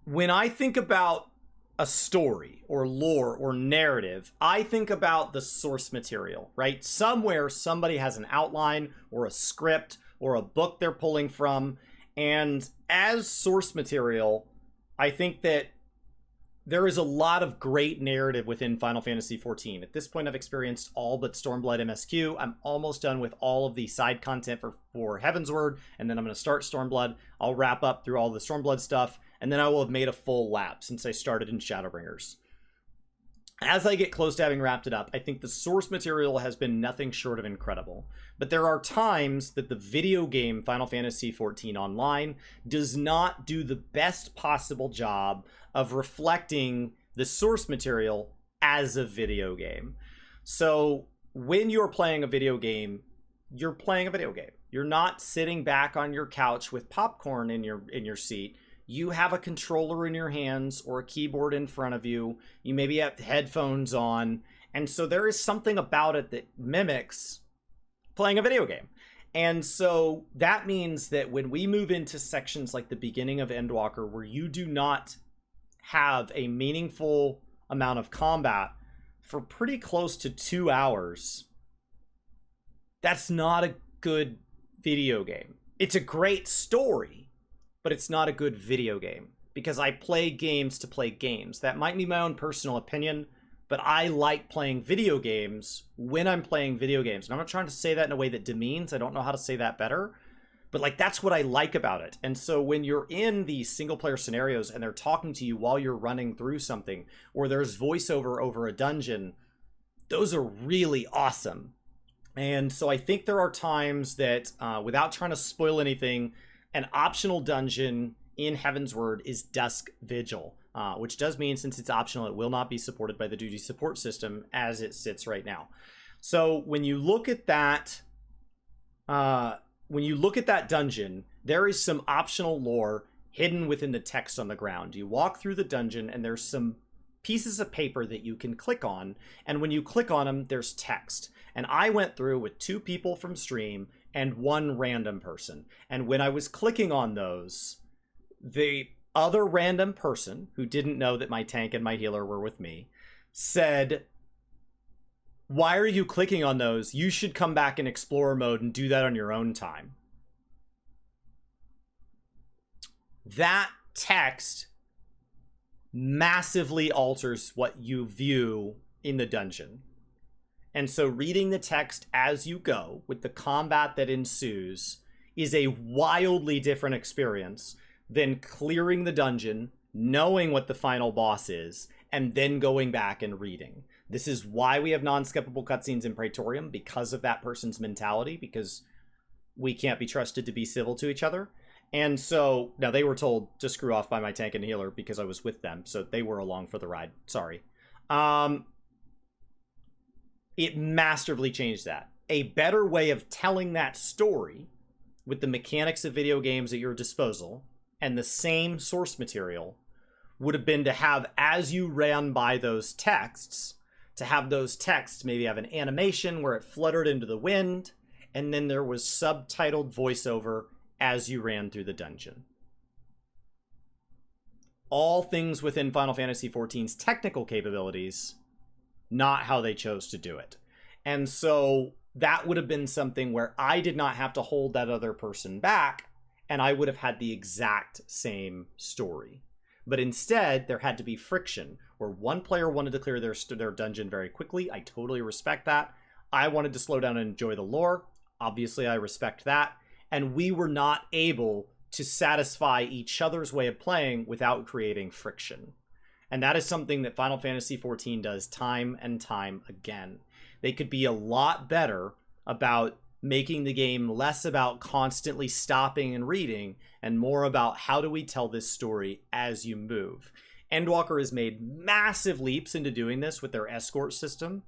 When I think about a story or lore or narrative, I think about the source material, right? Somewhere somebody has an outline or a script or a book they're pulling from. And as source material, I think that there is a lot of great narrative within Final Fantasy XIV. At this point, I've experienced all but Stormblood MSQ. I'm almost done with all of the side content for Heavensward, and then I'm going to start Stormblood. I'll wrap up through all the Stormblood stuff, and then I will have made a full lap since I started in Shadowbringers. As I get close to having wrapped it up, I think the source material has been nothing short of incredible. But there are times that the video game Final Fantasy XIV Online does not do the best possible job of reflecting the source material as a video game. So when you're playing a video game, you're playing a video game. You're not sitting back on your couch with popcorn in your seat. You have a controller in your hands or a keyboard in front of you. You maybe have headphones on. And so there is something about it that mimics playing a video game. And so that means that when we move into sections like the beginning of Endwalker, where you do not have a meaningful amount of combat for pretty close to 2 hours, that's not a good video game. It's a great story, but it's not a good video game, because I play games to play games. That might be my own personal opinion, but I like playing video games when I'm playing video games. And I'm not trying to say that in a way that demeans. I don't know how to say that better, but like, that's what I like about it. And so when you're in these single player scenarios and they're talking to you while you're running through something, or there's voiceover over a dungeon, those are really awesome. And so I think there are times that, without trying to spoil anything, an optional dungeon in Heavensward is Dusk Vigil, which does mean, since it's optional, it will not be supported by the duty support system as it sits right now. So when you look at that, dungeon, there is some optional lore hidden within the text on the ground. You walk through the dungeon and there's some pieces of paper that you can click on, and when you click on them, there's text. And I went through with 2 people from stream and 1 random person. And when I was clicking on those, the other random person who didn't know that my tank and my healer were with me said, "Why are you clicking on those? You should come back in explorer mode and do that on your own time." That text massively alters what you view in the dungeon. And so reading the text as you go with the combat that ensues is a wildly different experience than clearing the dungeon, knowing what the final boss is, and then going back and reading. This is why we have non-skippable cutscenes in Praetorium, because of that person's mentality, because we can't be trusted to be civil to each other. And so, now they were told to screw off by my tank and healer because I was with them, so they were along for the ride. Sorry. It masterfully changed that. A better way of telling that story with the mechanics of video games at your disposal and the same source material would have been to have, as you ran by those texts, to have those texts maybe have an animation where it fluttered into the wind, and then there was subtitled voiceover as you ran through the dungeon. All things within Final Fantasy XIV's technical capabilities, not how they chose to do it. And so that would have been something where I did not have to hold that other person back, and I would have had the exact same story. But instead, there had to be friction, where one player wanted to clear their dungeon very quickly. I totally respect that. I wanted to slow down and enjoy the lore. Obviously, I respect that. And we were not able to satisfy each other's way of playing without creating friction. And that is something that Final Fantasy XIV does time and time again. They could be a lot better about making the game less about constantly stopping and reading and more about how do we tell this story as you move. Endwalker has made massive leaps into doing this with their escort system,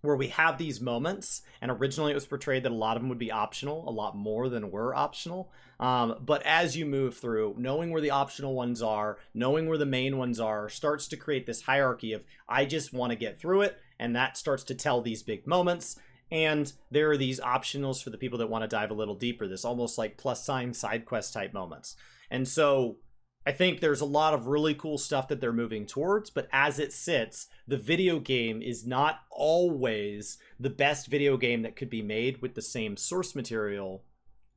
where we have these moments, and originally it was portrayed that a lot of them would be optional, a lot more than were optional. But as you move through, knowing where the optional ones are, knowing where the main ones are, starts to create this hierarchy of, I just want to get through it, and that starts to tell these big moments. And there are these optionals for the people that want to dive a little deeper, this almost like plus sign side quest type moments. And so I think there's a lot of really cool stuff that they're moving towards, but as it sits, the video game is not always the best video game that could be made with the same source material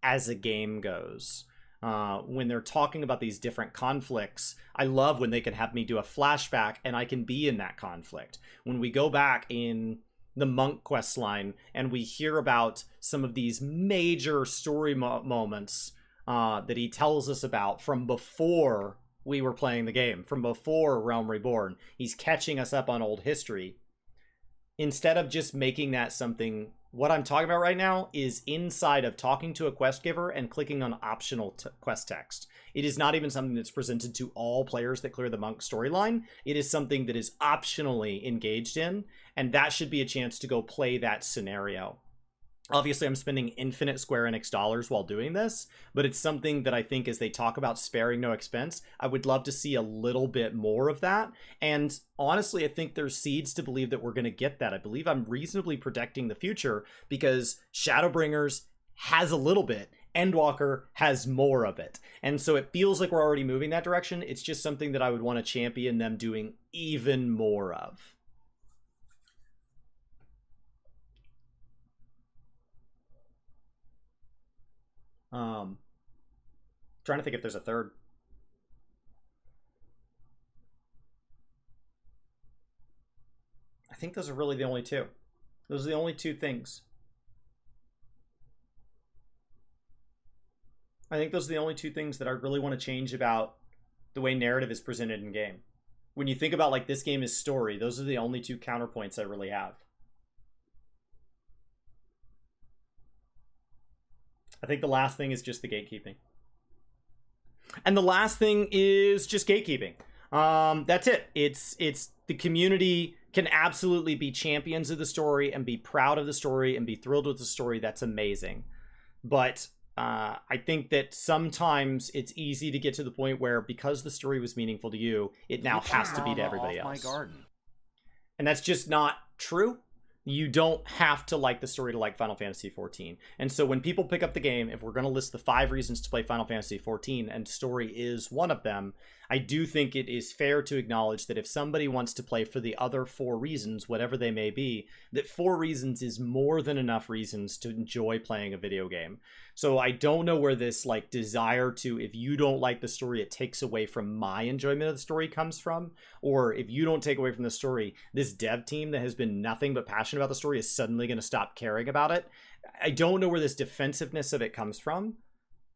as a game goes. When they're talking about these different conflicts, I love when they can have me do a flashback and I can be in that conflict. When we go back in the monk quest line and we hear about some of these major story moments that he tells us about from before we were playing the game, from before Realm Reborn. He's catching us up on old history. Instead of just making that something, what I'm talking about right now is inside of talking to a quest giver and clicking on optional quest text. It is not even something that's presented to all players that clear the monk storyline. It is something that is optionally engaged in, and that should be a chance to go play that scenario. Obviously, I'm spending infinite Square Enix dollars while doing this, but it's something that I think as they talk about sparing no expense, I would love to see a little bit more of that. And honestly, I think there's seeds to believe that we're going to get that. I believe I'm reasonably predicting the future because Shadowbringers has a little bit, Endwalker has more of it. And so it feels like we're already moving that direction. It's just something that I would want to champion them doing even more of. Trying to think if there's a third. I think those are really the only two. Those are the only two things. I think those are the only two things that I really want to change about the way narrative is presented in game. When you think about like this game is story, those are the only two counterpoints I really have. I think the last thing is just the gatekeeping. And the last thing is just gatekeeping. That's it. It's the community can absolutely be champions of the story and be proud of the story and be thrilled with the story. That's amazing. But I think that sometimes it's easy to get to the point where, because the story was meaningful to you, it now has to be to everybody else. My garden. And that's just not true. You don't have to like the story to like Final Fantasy XIV. And so when people pick up the game, if we're going to list the 5 reasons to play Final Fantasy XIV, and story is one of them, I do think it is fair to acknowledge that if somebody wants to play for the other 4 reasons, whatever they may be, that 4 reasons is more than enough reasons to enjoy playing a video game. So I don't know where this like desire to, if you don't like the story, it takes away from my enjoyment of the story comes from, or if you don't take away from the story, this dev team that has been nothing but passionate about the story is suddenly going to stop caring about it. I don't know where this defensiveness of it comes from,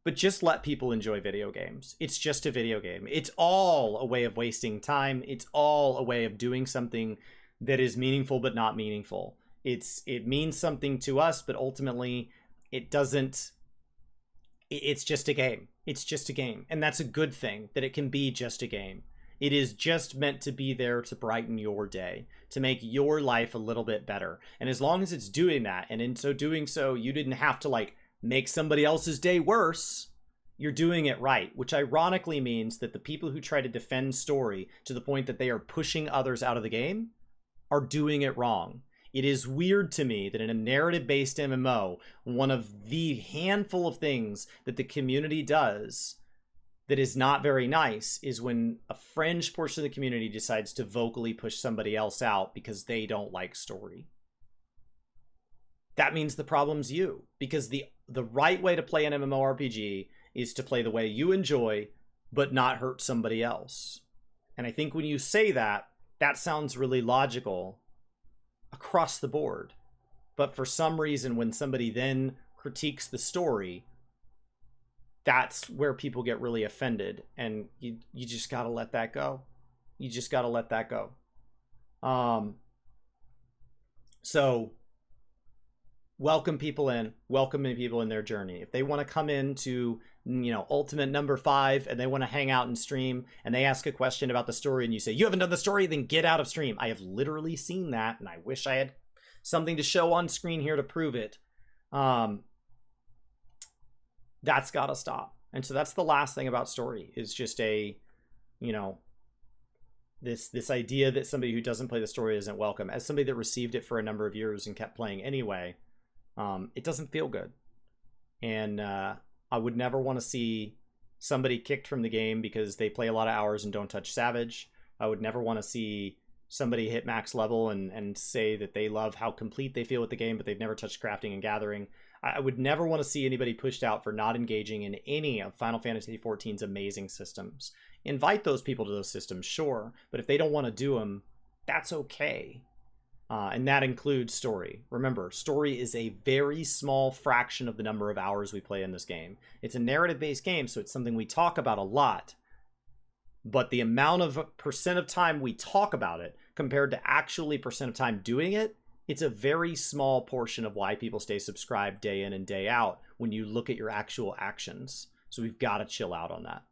but just let people enjoy video games. It's just a video game. It's all a way of wasting time. It's all a way of doing something that is meaningful but not meaningful. It means something to us, but ultimately it doesn't. It's just a game. It's just a game. And that's a good thing, that it can be just a game. It is just meant to be there to brighten your day, to make your life a little bit better. And as long as it's doing that, and in so doing so, you didn't have to like make somebody else's day worse, you're doing it right. Which ironically means that the people who try to defend story to the point that they are pushing others out of the game are doing it wrong. It is weird to me that in a narrative-based MMO, one of the handful of things that the community does that is not very nice is when a fringe portion of the community decides to vocally push somebody else out because they don't like story. That means the problem's you, because the right way to play an MMORPG is to play the way you enjoy, but not hurt somebody else. And I think when you say that, that sounds really logical across the board. But for some reason, when somebody then critiques the story, that's where people get really offended, and you just gotta let that go. You just gotta let that go. So welcome people in, welcoming people in their journey. If they want to come into, ultimate number 5 and they want to hang out and stream and they ask a question about the story and you say, you haven't done the story, then get out of stream. I have literally seen that, and I wish I had something to show on screen here to prove it. That's got to stop. And so that's the last thing about story, is just a, this idea that somebody who doesn't play the story isn't welcome. As somebody that received it for a number of years and kept playing anyway, it doesn't feel good. And I would never want to see somebody kicked from the game because they play a lot of hours and don't touch Savage. I would never want to see somebody hit max level and say that they love how complete they feel with the game, but they've never touched crafting and gathering. I would never want to see anybody pushed out for not engaging in any of Final Fantasy XIV's amazing systems. Invite those people to those systems, sure, but if they don't want to do them, that's okay. And that includes story. Remember, story is a very small fraction of the number of hours we play in this game. It's a narrative-based game, so it's something we talk about a lot. But the amount of percent of time we talk about it compared to actually percent of time doing it, it's a very small portion of why people stay subscribed day in and day out when you look at your actual actions. So we've got to chill out on that.